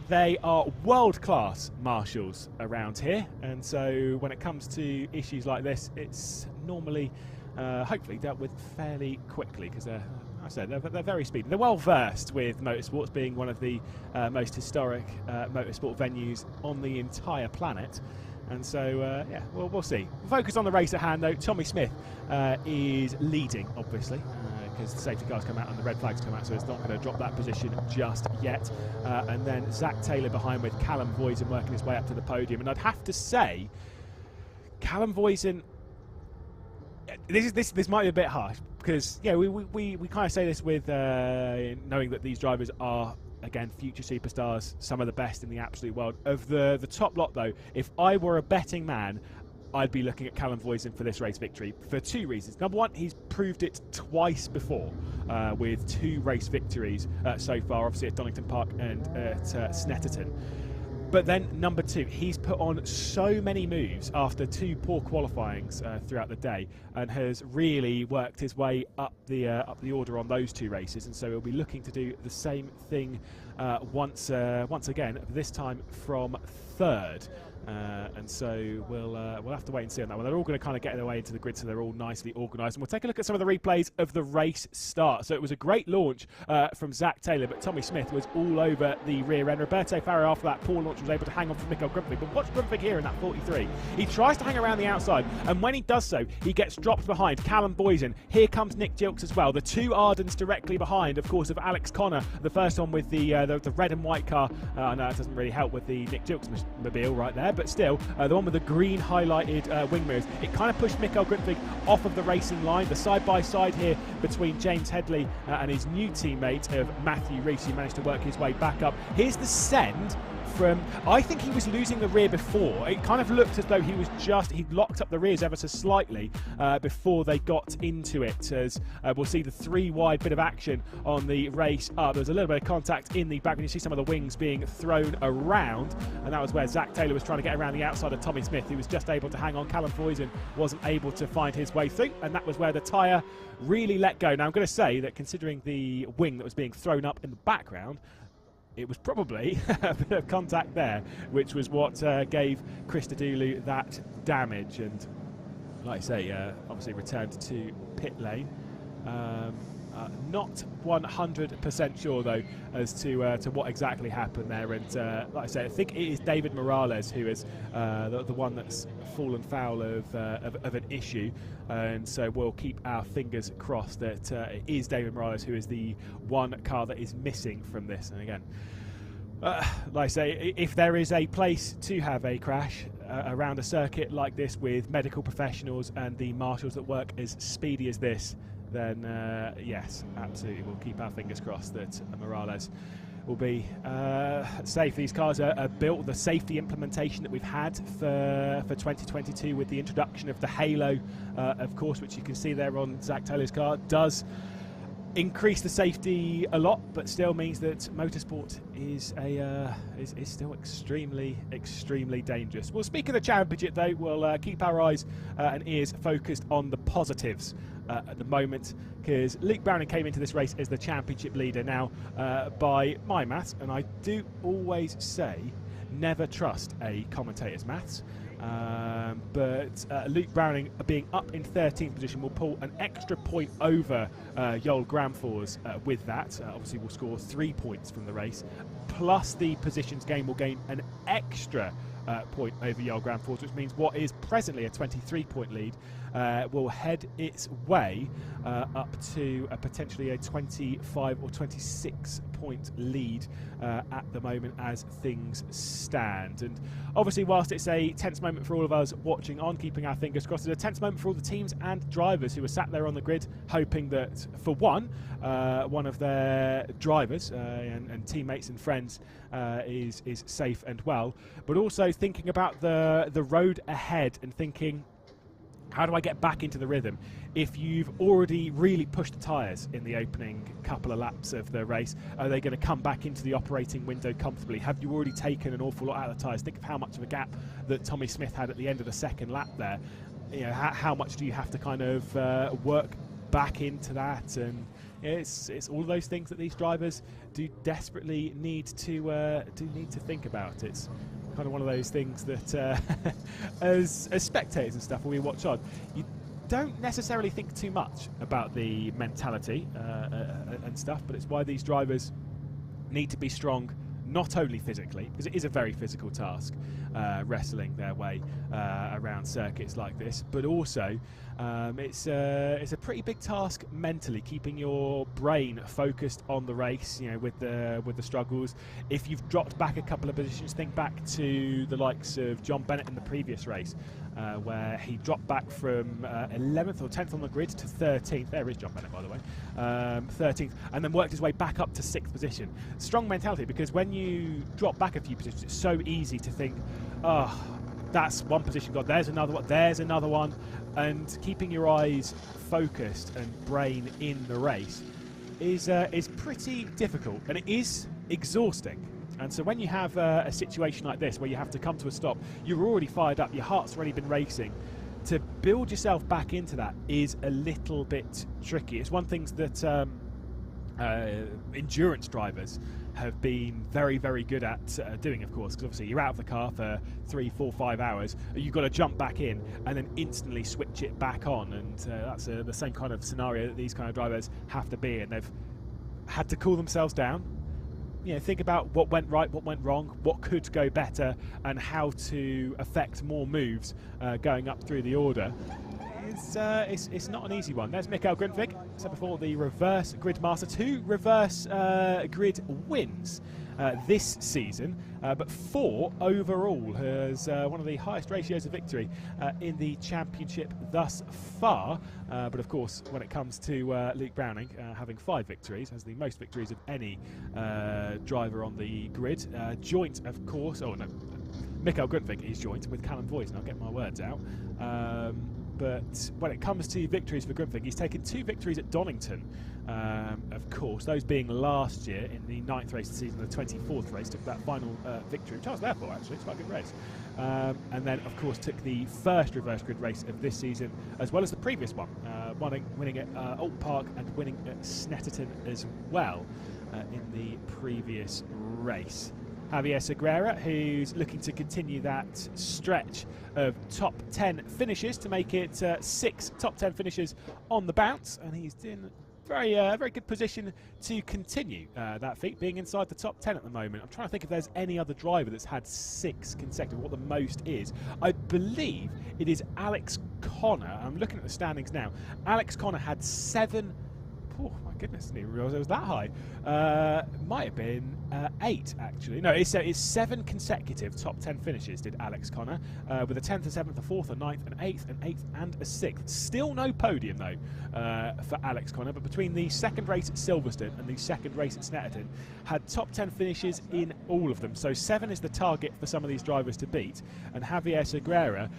they are world-class marshals around here, and so when it comes to issues like this, it's normally hopefully dealt with fairly quickly, because I said they're very speedy. They're well versed with motorsports, being one of the most historic motorsport venues on the entire planet. And so, yeah, we'll see. Focus on the race at hand, though. Tommy Smith is leading, obviously, because the safety cars come out and the red flags come out, so it's not going to drop that position just yet. And then Zach Taylor behind with Callum Voisin working his way up to the podium. And I'd have to say, Callum Voisin, this might be a bit harsh, because yeah, we kind of say this with knowing that these drivers are, again, future superstars, some of the best in the absolute world. Of the top lot, though, if I were a betting man, I'd be looking at Callum Voisin for this race victory for 2 reasons. Number one, he's proved it twice before with 2 race victories so far, obviously at Donington Park and at Snetterton. But then number 2, he's put on so many moves after 2 poor qualifyings throughout the day, and has really worked his way up the order on those 2 races. And so he'll be looking to do the same thing once again, this time from 3rd. And so we'll have to wait and see on that one. They're all going to kind of get their way into the grid, so they're all nicely organised. And we'll take a look at some of the replays of the race start. So it was a great launch from Zach Taylor, but Tommy Smith was all over the rear end. Roberto Farrier, after that poor launch, was able to hang on for Mikkel Grundtvig. But watch Grundtvig here in that 43. He tries to hang around the outside, and when he does so, he gets dropped behind Callum Voisin. Here comes Nick Gilks as well. The 2 Ardens directly behind, of course, of Alex Connor, the first one with the red and white car. I know that doesn't really help with the Nick Gilks mobile right there, but still, the one with the green highlighted wing mirrors. It kind of pushed Mikkel Grundtvig off of the racing line. The side-by-side here between James Headley and his new teammate of Matthew Rees, who managed to work his way back up. Here's the send from, I think he was losing the rear before. It kind of looked as though he'd locked up the rears ever so slightly before they got into it, as we'll see the 3 wide bit of action on the race up. There was a little bit of contact in the background. You see some of the wings being thrown around, and that was where Zach Taylor was trying to get around the outside of Tommy Smith, who was just able to hang on. Callum Foysen wasn't able to find his way through, and that was where the tyre really let go. Now, I'm going to say that considering the wing that was being thrown up in the background, it was probably a bit of contact there, which was what gave Chris Dudulu that damage. And like I say, obviously returned to pit lane. Not 100% sure though as to what exactly happened there, and like I said, I think it is David Morales who is the one that's fallen foul of an issue, and so we'll keep our fingers crossed that it is David Morales who is the one car that is missing from this. And again, like I say, if there is a place to have a crash around a circuit like this with medical professionals and the marshals that work as speedy as this, then yes, absolutely, we'll keep our fingers crossed that Morales will be safe. These cars are built, the safety implementation that we've had for 2022 with the introduction of the Halo, of course, which you can see there on Zach Taylor's car, does increase the safety a lot, but still means that motorsport is still extremely dangerous. Well, speaking of the championship though, we'll keep our eyes and ears focused on the positives at the moment, because Luke Browning came into this race as the championship leader. Now, by my maths, and I do always say never trust a commentator's maths, but Luke Browning being up in 13th position will pull an extra point over Joel Gramfors with that. Obviously will score 3 points from the race, plus the positions gain will gain an extra point over Joel Gramfors, which means what is presently a 23-point lead will head its way up to potentially a 25 or 26-point lead at the moment as things stand. And obviously, whilst it's a tense moment for all of us watching on, keeping our fingers crossed, it's a tense moment for all the teams and drivers who are sat there on the grid, hoping that, for one of their drivers and teammates and friends is safe and well, but also thinking about the road ahead and thinking, how do I get back into the rhythm? If you've already really pushed the tyres in the opening couple of laps of the race, are they going to come back into the operating window comfortably? Have you already taken an awful lot out of the tyres? Think of how much of a gap that Tommy Smith had at the end of the second lap there. You know, how much do you have to kind of work back into that? And it's all of those things that these drivers do desperately need to think about. It's kind of one of those things that as spectators and stuff, when we watch on, you don't necessarily think too much about the mentality and stuff, but it's why these drivers need to be strong, not only physically, because it is a very physical task, wrestling their way around circuits like this, but also it's a pretty big task mentally, keeping your brain focused on the race. You know, with the struggles. If you've dropped back a couple of positions, think back to the likes of John Bennett in the previous race, where he dropped back from 11th or 10th on the grid to 13th. There is John Bennett, by the way, 13th, and then worked his way back up to 6th position. Strong mentality, because when you drop back a few positions, it's so easy to think, oh, that's one position gone, there's another one, there's another one, and keeping your eyes focused and brain in the race is pretty difficult, and it is exhausting. And so when you have a situation like this where you have to come to a stop, you're already fired up, your heart's already been racing, to build yourself back into that is a little bit tricky. It's one thing that endurance drivers have been very, very good at doing, of course, because obviously you're out of the car for 3, 4, 5 hours, you've got to jump back in and then instantly switch it back on, and that's the same kind of scenario that these kind of drivers have to be in. They've had to cool themselves down, you know, think about what went right, what went wrong, what could go better, and how to affect more moves going up through the order. It's not an easy one. There's Mikael Grundtvig said before, the reverse grid master. 2 reverse grid wins this season, but 4 overall. Has one of the highest ratios of victory in the championship thus far. But of course, when it comes to Luke Browning, having 5 victories, has the most victories of any driver on the grid. Joint, of course. Oh no, Mikael Grundtvig is joint with Callum Voisin. I'll get my words out. But when it comes to victories for Grundtvig, he's taken 2 victories at Donington, of course, those being last year in the 9th race of the season, the 24th race, took that final victory, which I was there for actually. It's quite a good race. And then, of course, took the first reverse grid race of this season, as well as the previous one, winning at Old Park and winning at Snetterton as well in the previous race. Javier Segura, who's looking to continue that stretch of top 10 finishes to make it 6 top 10 finishes on the bounce, and he's in very good position to continue that feat, being inside the top 10 at the moment. I'm trying to think if there's any other driver that's had 6 consecutive, what the most is. I believe it is Alex Connor. I'm looking at the standings now. Alex Connor had 7. Oh my goodness, I didn't realise it was that high. Might have been 8 actually. No, it's 7 consecutive top 10 finishes did Alex Connor, with a 10th, a 7th, a 4th, a 9th, an 8th, an 8th and a 6th. Still no podium though for Alex Connor, but between the second race at Silverstone and the second race at Snetterton, had top 10 finishes in all of them. So 7 is the target for some of these drivers to beat, and Javier Segura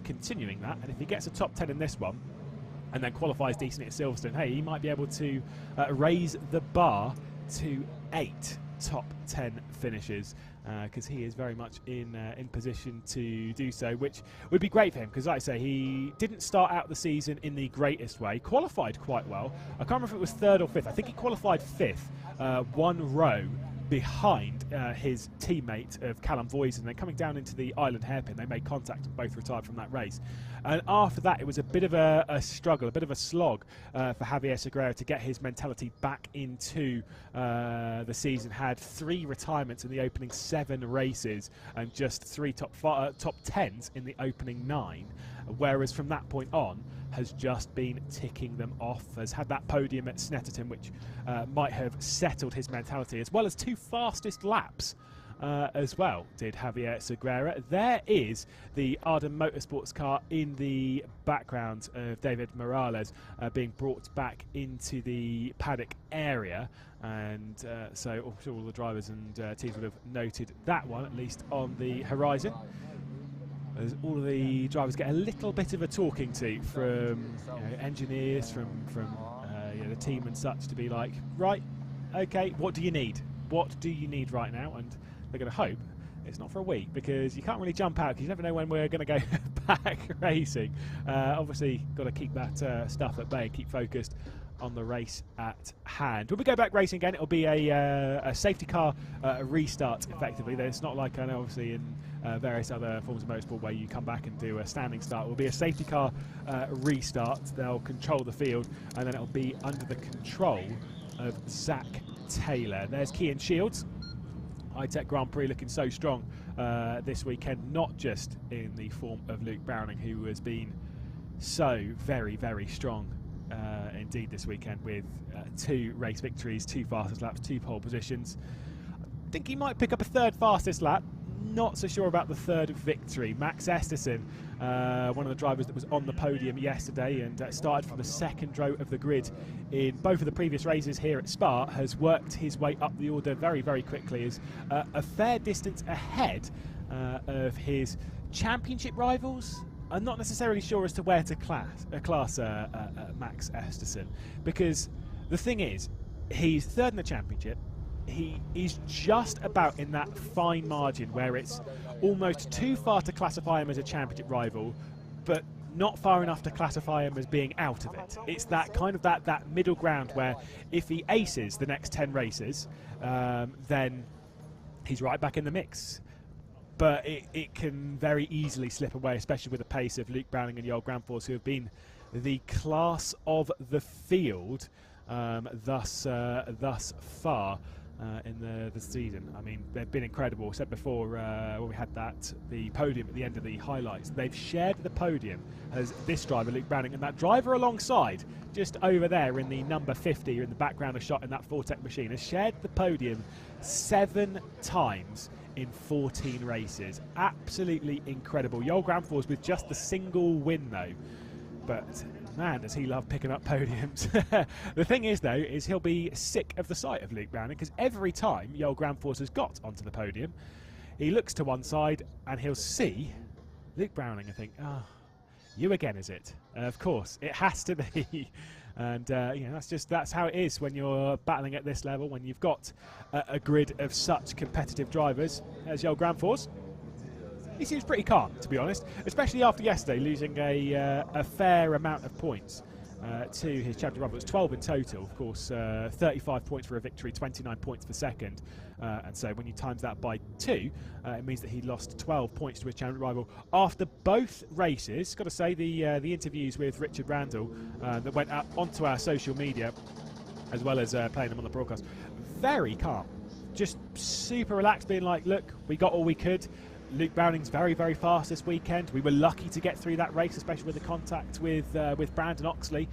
continuing that, and if he gets a top 10 in this one, and then qualifies decently at Silverstone, hey, he might be able to raise the bar to 8 top 10 finishes, because he is very much in position to do so, which would be great for him, because like I say, he didn't start out the season in the greatest way. Qualified quite well. I can't remember if it was 3rd or 5th. I think he qualified 5th, 1 row behind his teammate of Callum Voisin. And then coming down into the island hairpin, they made contact and both retired from that race. And after that, it was a bit of a struggle, a bit of a slog for Javier Segura to get his mentality back into the season. Had 3 retirements in the opening 7 races and just 3 top 10s in the opening 9. Whereas from that point on, has just been ticking them off. Has had that podium at Snetterton, which might have settled his mentality, as well as 2 fastest laps as well, did Javier Segura. There is the Arden Motorsports car in the background of David Morales being brought back into the paddock area, and so I'm sure all the drivers and teams would have noted that one, at least on the horizon, as all of the drivers get a little bit of a talking to from engineers, from the team and such, to be like, right, okay, what do you need? What do you need right now? And they're going to hope it's not for a week, because you can't really jump out, because you never know when we're going to go back racing. Obviously, got to keep that stuff at bay and keep focused on the race at hand. When we go back racing again, it'll be a safety car restart, effectively. It's not like, I know, obviously, in various other forms of motorsport where you come back and do a standing start. It will be a safety car restart. They'll control the field, and then it'll be under the control of Zach Taylor. There's Cian Shields. High-Tech Grand Prix looking so strong this weekend, not just in the form of Luke Browning, who has been so very, very strong indeed this weekend, with 2 race victories, 2 fastest laps, 2 pole positions. I think he might pick up a 3rd fastest lap. Not so sure about the 3rd victory. Max Esterson, one of the drivers that was on the podium yesterday and started from the 2nd row of the grid in both of the previous races here at Spa, has worked his way up the order very, very quickly. Is a fair distance ahead of his championship rivals. I'm not necessarily sure as to where to class Max Esterson, because the thing is, he's 3rd in the championship. He is just about in that fine margin where it's almost too far to classify him as a championship rival, but not far enough to classify him as being out of it. It's that kind of that middle ground where if he aces the next 10 races, then he's right back in the mix. But it can very easily slip away, especially with the pace of Luke Browning and Joel Granfors, who have been the class of the field thus far. in the season. I mean, they've been incredible. I said before when we had the podium at the end of the highlights, they've shared the podium as this driver, Luke Browning, and that driver alongside, just over there in the number 50 in the background of shot in that Fortec machine, has shared the podium 7 times in 14 races. Absolutely incredible. Joel Granfors with just the single win though. But man, does he love picking up podiums. The thing is, though, is he'll be sick of the sight of Luke Browning, because every time Joel Granfors has got onto the podium, he looks to one side and he'll see Luke Browning and think, oh, you again, is it? Of course, it has to be. And you know, that's how it is when you're battling at this level, when you've got a grid of such competitive drivers as Joel Granfors. He seems pretty calm, to be honest, especially after yesterday losing a fair amount of points to his champion rival. It's 12 in total, of course, 35 points for a victory, 29 points for second. And so when you times that by 2, it means that he lost 12 points to his champion rival after both races. Got to say, the interviews with Richard Randall that went out onto our social media, as well as playing them on the broadcast, very calm, just super relaxed, being like, look, we got all we could. Luke Browning's very, very fast this weekend. We were lucky to get through that race, especially with the contact with Brandon Oxley.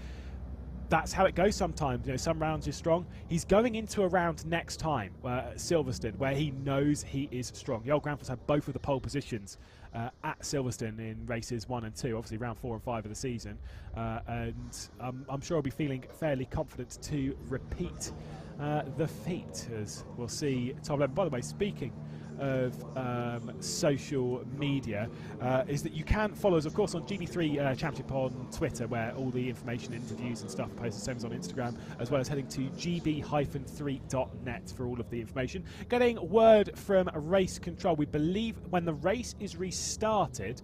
That's how it goes sometimes. You know, some rounds you're strong. He's going into a round next time at Silverstone where he knows he is strong. Joel Granfors had both of the pole positions at Silverstone in races 1 and 2, obviously round 4 and 5 of the season, and I'm sure he'll be feeling fairly confident to repeat the feat, as we'll see Tom Levin. By the way, speaking of social media, is that you can follow us, of course, on GB3 Championship on Twitter, where all the information, interviews and stuff are posted, same as on Instagram, as well as heading to gb-3.net for all of the information. Getting word from race control, we believe when the race is restarted,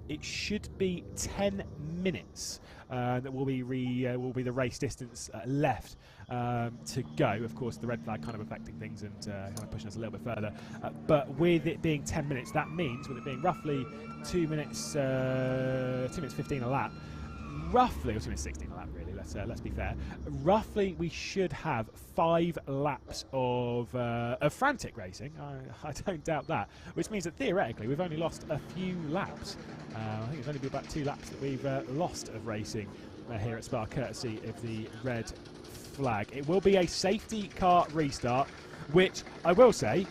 it should be 10 minutes that will be the race distance left to go. Of course, the red flag kind of affecting things and kind of pushing us a little bit further. But with it being 10 minutes, that means with it being roughly 2 minutes 15 a lap, roughly, or 2 minutes 16 a lap, really. Let's be fair. Roughly, we should have 5 laps of frantic racing. I don't doubt that. Which means that theoretically, we've only lost a few laps. I think it's only been about 2 laps that we've lost of racing here at Spa, courtesy of the red flag. It will be a safety car restart, which I will say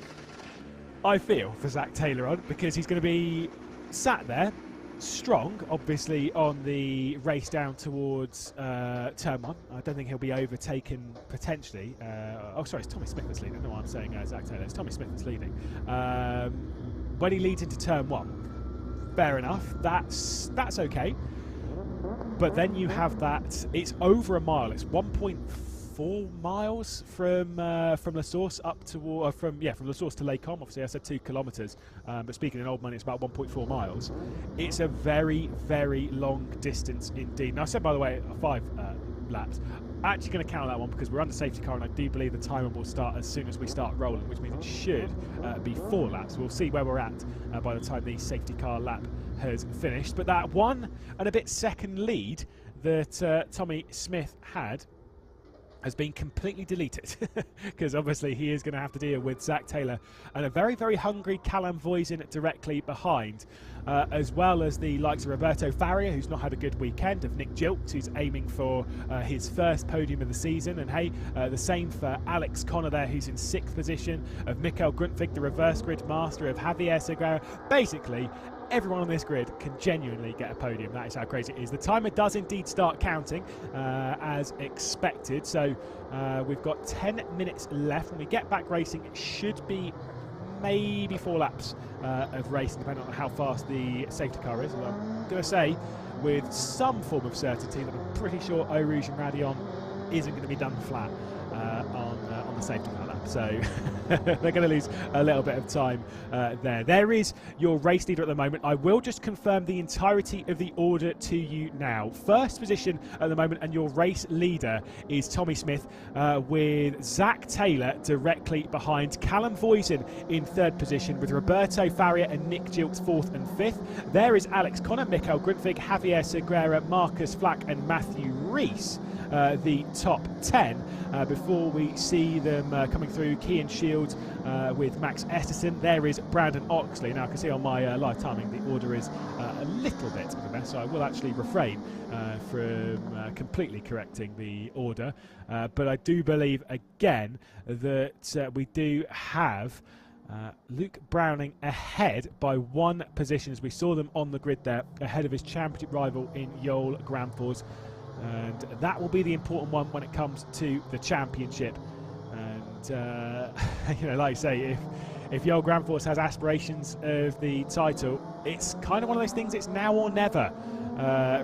I feel for Zach Taylor on, because he's going to be sat there strong, obviously, on the race down towards turn 1. I don't think he'll be overtaken potentially. Oh, sorry, it's Tommy Smith that's leading. No, I'm saying Zach Taylor. It's Tommy Smith that's leading. When he leads into turn 1, fair enough. That's okay. But then you have that. It's over a mile. It's 1.4 miles from La Source up to from La Source to Lake Com. Obviously, I said 2 kilometres, but speaking in old money, it's about 1.4 miles. It's a very, very long distance indeed. Now, I said, by the way, 5 laps. Actually going to count that one because we're under safety car, and I do believe the timer will start as soon as we start rolling, which means it should be 4 laps. We'll see where we're at by the time the safety car lap has finished. But that 1 and a bit second lead that Tommy Smith had has been completely deleted, because obviously he is going to have to deal with Zach Taylor and a very, very hungry Callum Voisin directly behind, as well as the likes of Roberto Faria, who's not had a good weekend, of Nick Giltz, who's aiming for his first podium of the season, and hey, the same for Alex Connor there, who's in 6th position, of Mikael Grundtvig, the reverse grid master, of Javier Segura. Basically, everyone on this grid can genuinely get a podium. That is how crazy it is. The timer does indeed start counting as expected. So we've got 10 minutes left. When we get back racing, it should be maybe 4 laps of racing, depending on how fast the safety car is. And I'm going to say with some form of certainty that I'm pretty sure Eau Rouge and Radion isn't going to be done flat on the safety car lap. So they're going to lose a little bit of time there. There is your race leader at the moment. I will just confirm the entirety of the order to you now. First position at the moment, and your race leader is Tommy Smith, with Zach Taylor directly behind. Callum Voisin in 3rd position, with Roberto Faria and Nick Giltz 4th and 5th. There is Alex Connor, Mikael Grundtvig, Javier Segura, Marcus Flack and Matthew Rees the top 10 before we see them coming through. Cian Shields with Max Esterson. There is Brandon Oxley. Now I can see on my live timing the order is a little bit of a mess, so I will actually refrain from completely correcting the order. But I do believe again that we do have Luke Browning ahead by 1 position, as we saw them on the grid there, ahead of his championship rival in Yoel Gramfors. And that will be the important one when it comes to the championship. And you know, like I say, if Yoel Gramfors has aspirations of the title, it's kind of one of those things, it's now or never,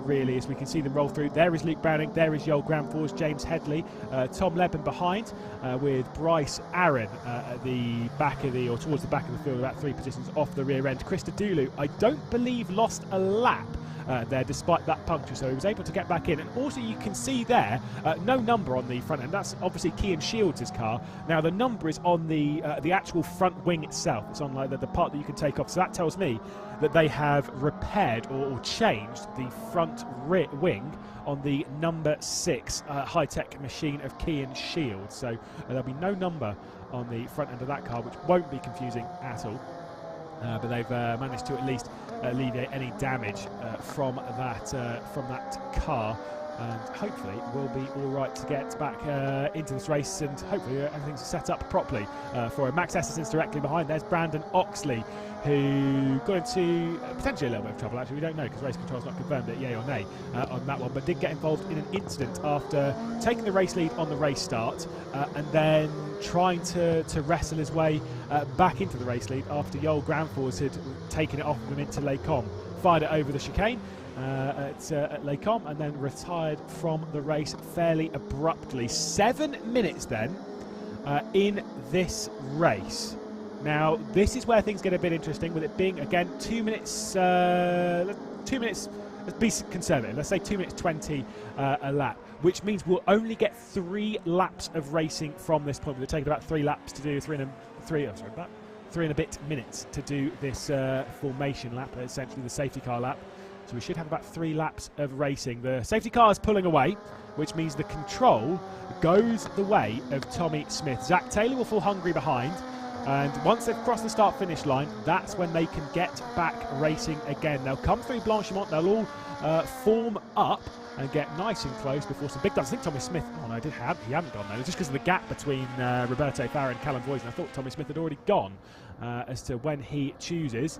really, as we can see them roll through. There is Luke Browning, there is Yoel Gramfors, James Headley, Tom Leben behind, with Bryce Aaron at the back of the, or towards the back of the field, about 3 positions off the rear end. Krista Dulu, I don't believe, lost a lap there despite that puncture, so he was able to get back in. And also you can see there no number on the front end. That's obviously Cian Shields' car. Now the number is on the actual front wing itself. It's on like the part that you can take off, so that tells me that they have repaired or changed the front wing on the number 6 high-tech machine of Cian Shields. So there'll be no number on the front end of that car, which won't be confusing at all. But they've managed to at least alleviate any damage from that car, and hopefully we'll be all right to get back into this race, and hopefully everything's set up properly for him. Max Esterson's directly behind. There's Brandon Oxley, who got into potentially a little bit of trouble. Actually, we don't know because race control's not confirmed it, yay or nay, on that one, but did get involved in an incident after taking the race lead on the race start and then trying to wrestle his way back into the race lead after Yoel Gramfors had taken it off of him into Les Combes, fired it over the chicane at Les Combes, and then retired from the race fairly abruptly. 7 minutes then in this race. Now this is where things get a bit interesting, with it being again 2 minutes. 2 minutes. Let's be conservative. Let's say 2 minutes 20 a lap, which means we'll only get 3 laps of racing from this point. We'll take about 3 laps to do 3 and a bit minutes to do this formation lap, essentially the safety car lap. So we should have about 3 laps of racing. The safety car is pulling away, which means the control goes the way of Tommy Smith. Zach Taylor will fall hungry behind. And once they've crossed the start-finish line, that's when they can get back racing again. They'll come through Blanchimont, they'll all form up and get nice and close before some big guns. I think Tommy Smith, oh no, he hadn't gone there. It's just because of the gap between Roberto Farah and Callum Voisin. I thought Tommy Smith had already gone as to when he chooses.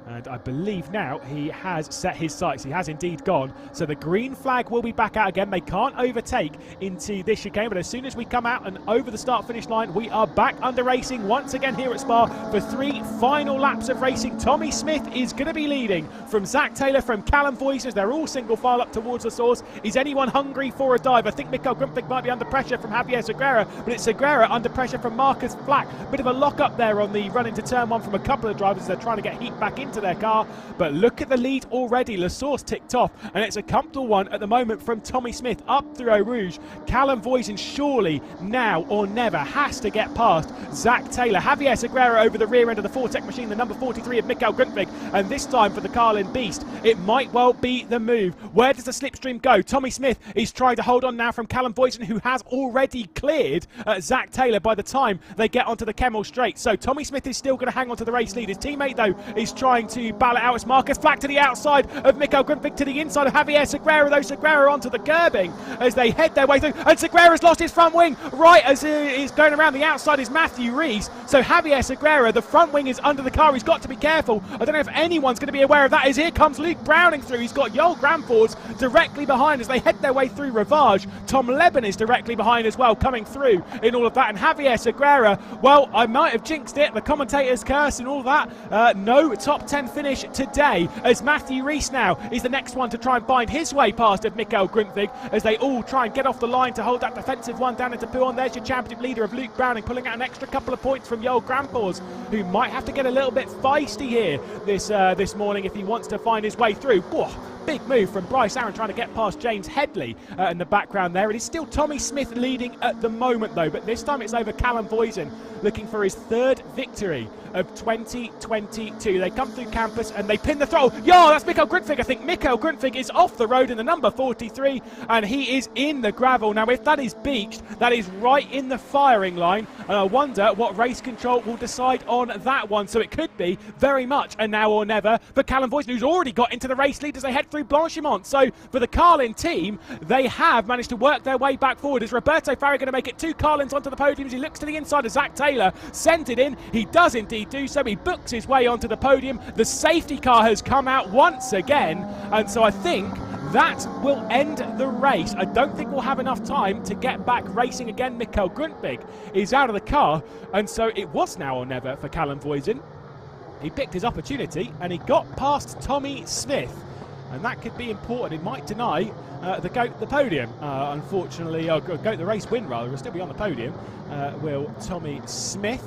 And I believe now he has set his sights. He has indeed gone. So the green flag will be back out again. They can't overtake into this chicane, but as soon as we come out and over the start-finish line, we are back under racing once again here at Spa for 3 final laps of racing. Tommy Smith is going to be leading from Zach Taylor, from Callum Voisin. They're all single file up towards the source. Is anyone hungry for a dive? I think Mikael Grunfeld might be under pressure from Javier Segura, but it's Segura under pressure from Marcus Flack. Bit of a lock-up there on the run into turn 1 from a couple of drivers. They're trying to get heat back into their car, but look at the lead already. La Source ticked off, and it's a comfortable one at the moment from Tommy Smith up through Eau Rouge. Callum Voisin surely now or never has to get past Zach Taylor. Javier Segura over the rear end of the Fortec machine, the number 43 of Mikael Grunfeld, and this time for the Carlin Beast, it might well be the move. Where does the slipstream go? Tommy Smith is trying to hold on now from Callum Voisin, who has already cleared Zach Taylor by the time they get onto the Kemmel Straight. So Tommy Smith is still going to hang on to the race lead. His teammate, though, is trying to battle it out. It's Marcus Flack to the outside of Mikael Grunfeld, to the inside of Javier Segura, though Segura onto the curbing as they head their way through, and Segura's lost his front wing. Right as he's going around the outside is Matthew Rees. So Javier Segura, the front wing is under the car. He's got to be careful. I don't know if anyone's going to be aware of that, as here comes Luke Browning through. He's got Yoel Gramfors directly behind as they head their way through Ravage. Tom Leben is directly behind as well, coming through in all of that. And Javier Segura, well, I might have jinxed it, the commentator's curse and all that. No top 10 finish today, as Matthew Rees now is the next one to try and find his way past of Mikael Grunfeld, as they all try and get off the line to hold that defensive one down into Pouon. There's your championship leader of Luke Browning, pulling out an extra couple of points from Yoel Gramfors, who might have to get a little bit feisty here this morning if he wants to find his way through. Whoa, big move from Bryce Aaron trying to get past James Headley in the background there. It is still Tommy Smith leading at the moment though, but this time it's over Callum Voisin, looking for his third victory of 2022. They come through campus and they pin the throttle. Yo, that's Mikael Grundtvig. I think Mikael Grundtvig is off the road in the number 43 and he is in the gravel. Now if that is beached, that is right in the firing line, and I wonder what race control will decide on that one. So it could be very much a now or never for Callum Voisin, who's already got into the race lead as they head through Blanchimont. So for the Carlin team, they have managed to work their way back forward. Is Roberto Farri going to make it 2 Carlins onto the podium as he looks to the inside of Zach Taylor, sent it in. He does indeed do so. He books his way onto the podium. The safety car has come out once again, and so I think that will end the race. I don't think we'll have enough time to get back racing again. Mikael Grundtvig is out of the car, and so it was now or never for Callum Voisin. He picked his opportunity and he got past Tommy Smith, and that could be important. It might deny the GOAT the podium. Unfortunately, GOAT the race win rather, will still be on the podium, will Tommy Smith.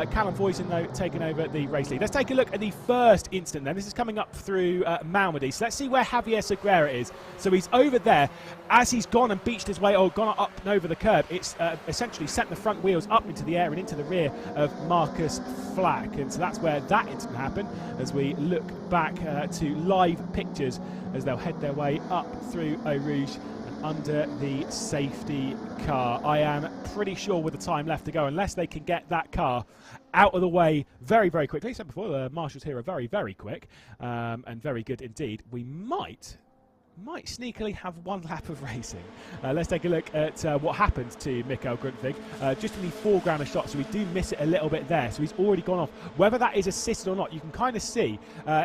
Callum Voisin, though, taking over the race lead. Let's take a look at the first incident then. This is coming up through Malmedy. So let's see where Javier Segura is. So he's over there. As he's gone and beached his way, or gone up and over the curb, it's essentially sent the front wheels up into the air and into the rear of Marcus Flack. And so that's where that incident happened, as we look back to live pictures as they'll head their way up through Eau Rouge under the safety car. I am pretty sure with the time left to go, unless they can get that car out of the way very, very quickly. So before, the marshals here are very, very quick and very good indeed. We might sneakily have one lap of racing. Let's take a look at what happened to Mikael Grundtvig. Just in the foreground of shot, so we do miss it a little bit there. So he's already gone off. Whether that is assisted or not, you can kind of see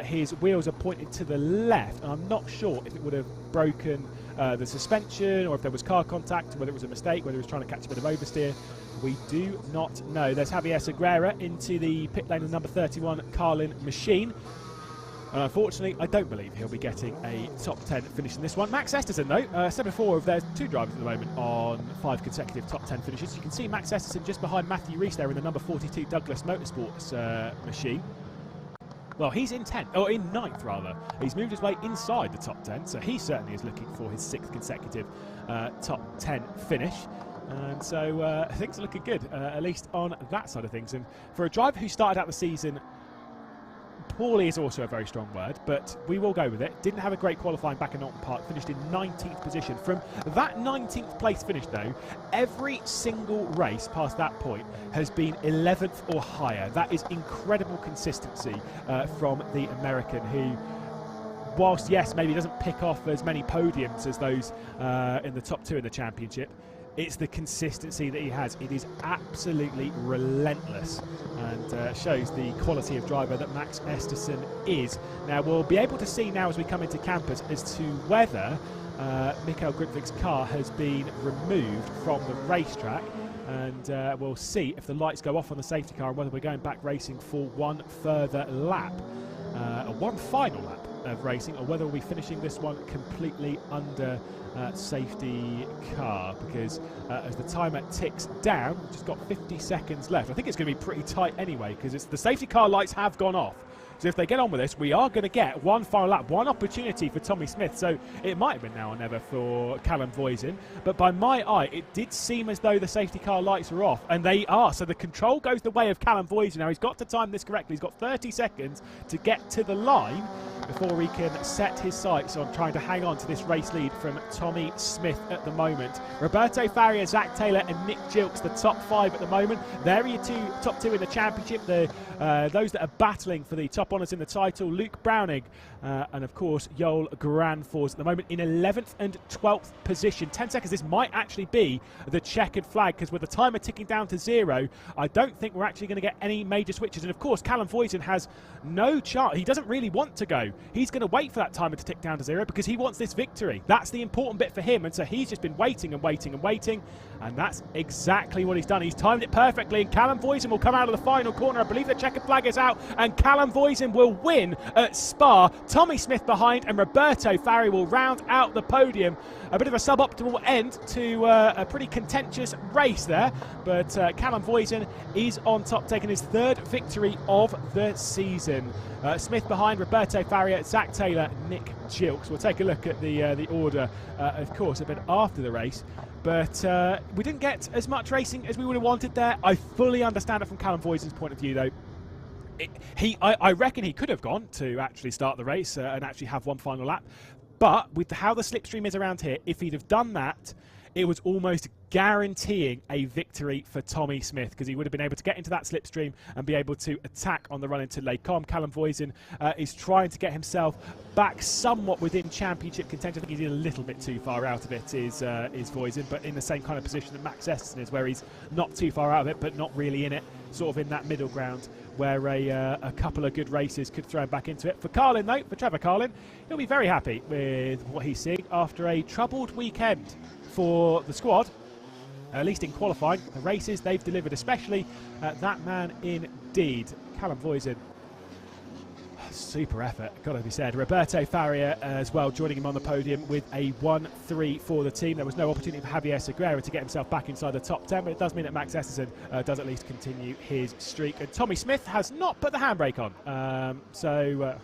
his wheels are pointed to the left, and I'm not sure if it would have broken the suspension, or if there was car contact, whether it was a mistake, whether he was trying to catch a bit of oversteer. We do not know. There's Javier Segura into the pit lane of number 31 Carlin machine. And unfortunately, I don't believe he'll be getting a top 10 finish in this one. Max Esterson, though, 7-4 there's 2 drivers at the moment on 5 consecutive top 10 finishes. You can see Max Esterson just behind Matthew Rees there in the number 42 Douglas Motorsports machine. Well, he's in 10th, or in 9th rather. He's moved his way inside the top 10, so he certainly is looking for his 6th consecutive top 10 finish. And so things are looking good, at least on that side of things. And for a driver who started out the season poorly is also a very strong word, but we will go with it. Didn't have a great qualifying back in Norton Park, finished in 19th position. From that 19th place finish though, every single race past that point has been 11th or higher. That is incredible consistency from the American, who, whilst yes, maybe doesn't pick off as many podiums as those in the top 2 in the championship, it's the consistency that he has. It is absolutely relentless, and shows the quality of driver that Max Esterson is. Now we'll be able to see now as we come into campus as to whether Mikael Grundtvig's car has been removed from the racetrack, and we'll see if the lights go off on the safety car and whether we're going back racing for one further lap, one final lap of racing, or whether we'll be finishing this one completely under safety car, because as the timer ticks down, we've just got 50 seconds left. I think it's going to be pretty tight anyway, because the safety car lights have gone off. So if they get on with this, we are going to get one final lap, one opportunity for Tommy Smith. So it might have been now or never for Callum Voisin. But by my eye, it did seem as though the safety car lights are off. And they are. So the control goes the way of Callum Voisin. Now he's got to time this correctly. He's got 30 seconds to get to the line before he can set his sights on trying to hang on to this race lead from Tommy Smith at the moment. Roberto Farrier, Zach Taylor and Nick Gilks, the top 5 at the moment. There are your top two in the championship. Those that are battling for the top honours in the title, Luke Browning and of course Joel Granfors at the moment in 11th and 12th position. 10 seconds, this might actually be the checkered flag, because with the timer ticking down to 0, I don't think we're actually going to get any major switches. And of course Callum Voisin has no chance. He doesn't really want to go. He's going to wait for that timer to tick down to 0 because he wants this victory. That's the important bit for him, and so he's just been waiting and waiting and waiting, and that's exactly what he's done. He's timed it perfectly, and Callum Voisin will come out of the final corner. I believe the checkered flag is out, and Callum Voisin will win at Spa. Tommy Smith behind, and Roberto Farri will round out the podium. A bit of a suboptimal end to a pretty contentious race there, but Callum Voisin is on top, taking his 3rd victory of the season. Smith behind, Roberto Farri Farrier, Zach Taylor, Nick Gilks. We'll take a look at the order, of course, a bit after the race. But we didn't get as much racing as we would have wanted there. I fully understand it from Callum Voisin's point of view, though. I reckon he could have gone to actually start the race and actually have one final lap. But with how the slipstream is around here, if he'd have done that, it was almost guaranteeing a victory for Tommy Smith, because he would have been able to get into that slipstream and be able to attack on the run into Les Combes. Callum Voisin is trying to get himself back somewhat within championship contention. I think he's a little bit too far out of it, is Voisin, but in the same kind of position that Max Esterson is, where he's not too far out of it, but not really in it, sort of in that middle ground, where a couple of good races could throw him back into it. For Carlin, though, for Trevor Carlin, he'll be very happy with what he's seeing after a troubled weekend for the squad, at least in qualifying. The races they've delivered, especially that man indeed, Callum Voisin. Super effort, got to be said. Roberto Farrier as well, joining him on the podium with a 1-3 for the team. There was no opportunity for Javier Segura to get himself back inside the top 10, but it does mean that Max Esterson does at least continue his streak. And Tommy Smith has not put the handbrake on. So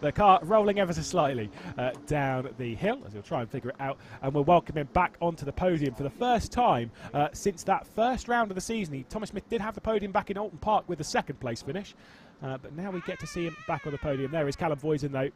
the car rolling ever so slightly down the hill, as he'll try and figure it out. And we'll welcome him back onto the podium for the first time since that first round of the season. Tommy Smith did have the podium back in Alton Park with a second place finish. But now we get to see him back on the podium. There is Callum Voisin, though.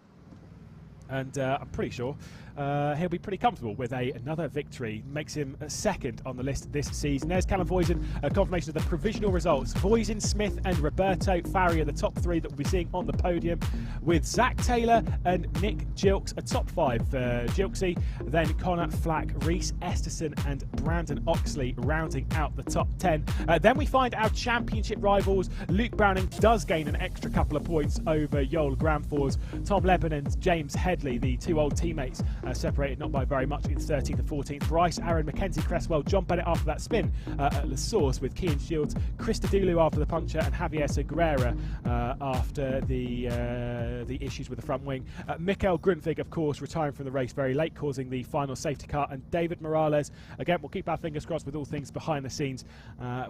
And I'm pretty sure he'll be pretty comfortable with another victory. Makes him second on the list this season. There's Callum Voisin, a confirmation of the provisional results. Voisin, Smith and Roberto Farrier, the top three that we'll be seeing on the podium, with Zach Taylor and Nick Gilks, a top five for Gilksy. Then Connor Flack, Reese Esterson and Brandon Oxley rounding out the top 10. Then we find our championship rivals. Luke Browning does gain an extra couple of points over Yoel Granfors. Tom Leben and James Headley, the two old teammates, separated not by very much in 13th and 14th. Bryce, Aaron, Mackenzie Cresswell, John Bennett after that spin at La Source, with Kean Shields, Chris Dulu after the puncture, and Javier Segura after the issues with the front wing. Mikael Grundtvig, of course, retiring from the race very late, causing the final safety car. And David Morales, again, we'll keep our fingers crossed with all things behind the scenes,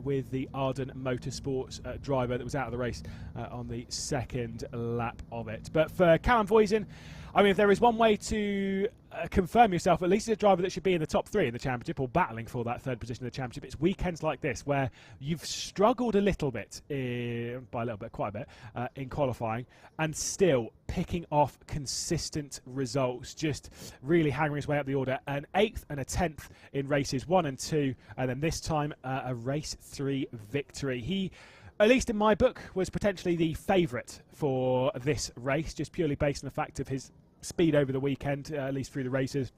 with the Arden Motorsports driver that was out of the race on the second lap of it. But for Callum Voisin, I mean, if there is one way to confirm yourself, at least as a driver that should be in the top three in the championship, or battling for that third position in the championship, it's weekends like this where you've struggled a little bit, by a little bit, quite a bit, in qualifying, and still picking off consistent results, just really hammering his way up the order. An 8th and a 10th in races 1 and 2, and then this time a race 3 victory. He, at least in my book, was potentially the favourite for this race, just purely based on the fact of his speed over the weekend, at least through the races,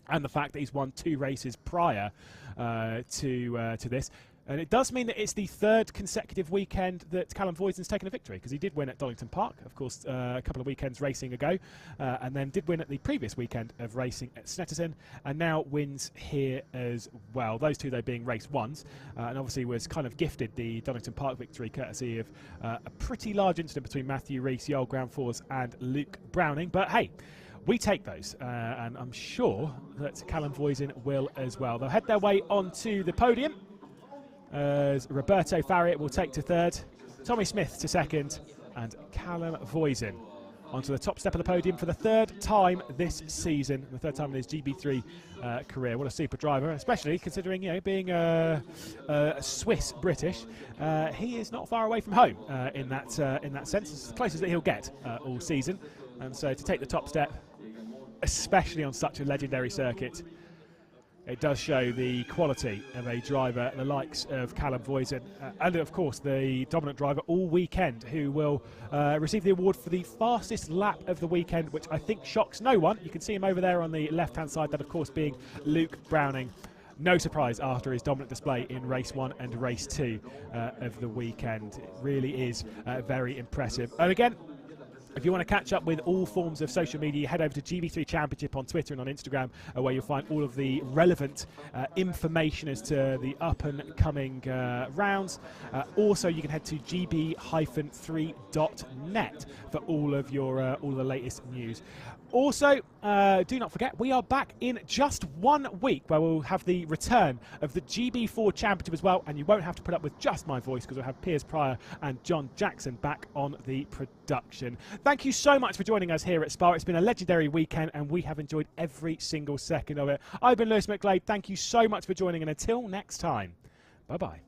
and the fact that he's won 2 races prior to this. And it does mean that it's the third consecutive weekend that Callum Voisin's taken a victory, because he did win at Donington Park, of course, a couple of weekends racing ago, and then did win at the previous weekend of racing at Snetterton, and now wins here as well. Those two, though, being race 1s, and obviously was kind of gifted the Donington Park victory courtesy of a pretty large incident between Matthew Rees, Yoel Granfors and Luke Browning. But hey, we take those, and I'm sure that Callum Voisin will as well. They'll head their way onto the podium, as Roberto Farrier will take to third, Tommy Smith to second, and Callum Voisin onto the top step of the podium for the third time this season, the third time in his GB3 career. What a super driver, especially considering, you know, being Swiss-British. He is not far away from home in that sense. It's the closest that he'll get all season, and so to take the top step, especially on such a legendary circuit, it does show the quality of a driver, the likes of Callum Voisin, and of course the dominant driver all weekend, who will receive the award for the fastest lap of the weekend, which I think shocks no one. You can see him over there on the left-hand side, that of course being Luke Browning. No surprise after his dominant display in race 1 and race 2 of the weekend. It really is very impressive. And again, if you want to catch up with all forms of social media, head over to GB3 Championship on Twitter and on Instagram, where you'll find all of the relevant information as to the up-and-coming rounds. Also, you can head to gb-3.net for all of your all the latest news. Also, do not forget, we are back in just 1 week, where we'll have the return of the GB4 Championship as well, and you won't have to put up with just my voice, because we'll have Piers Pryor and John Jackson back on the production production. Thank you so much for joining us here at Spa. It's been a legendary weekend and we have enjoyed every single second of it. I've been Lewis McGlade. Thank you so much for joining, and until next time, bye-bye.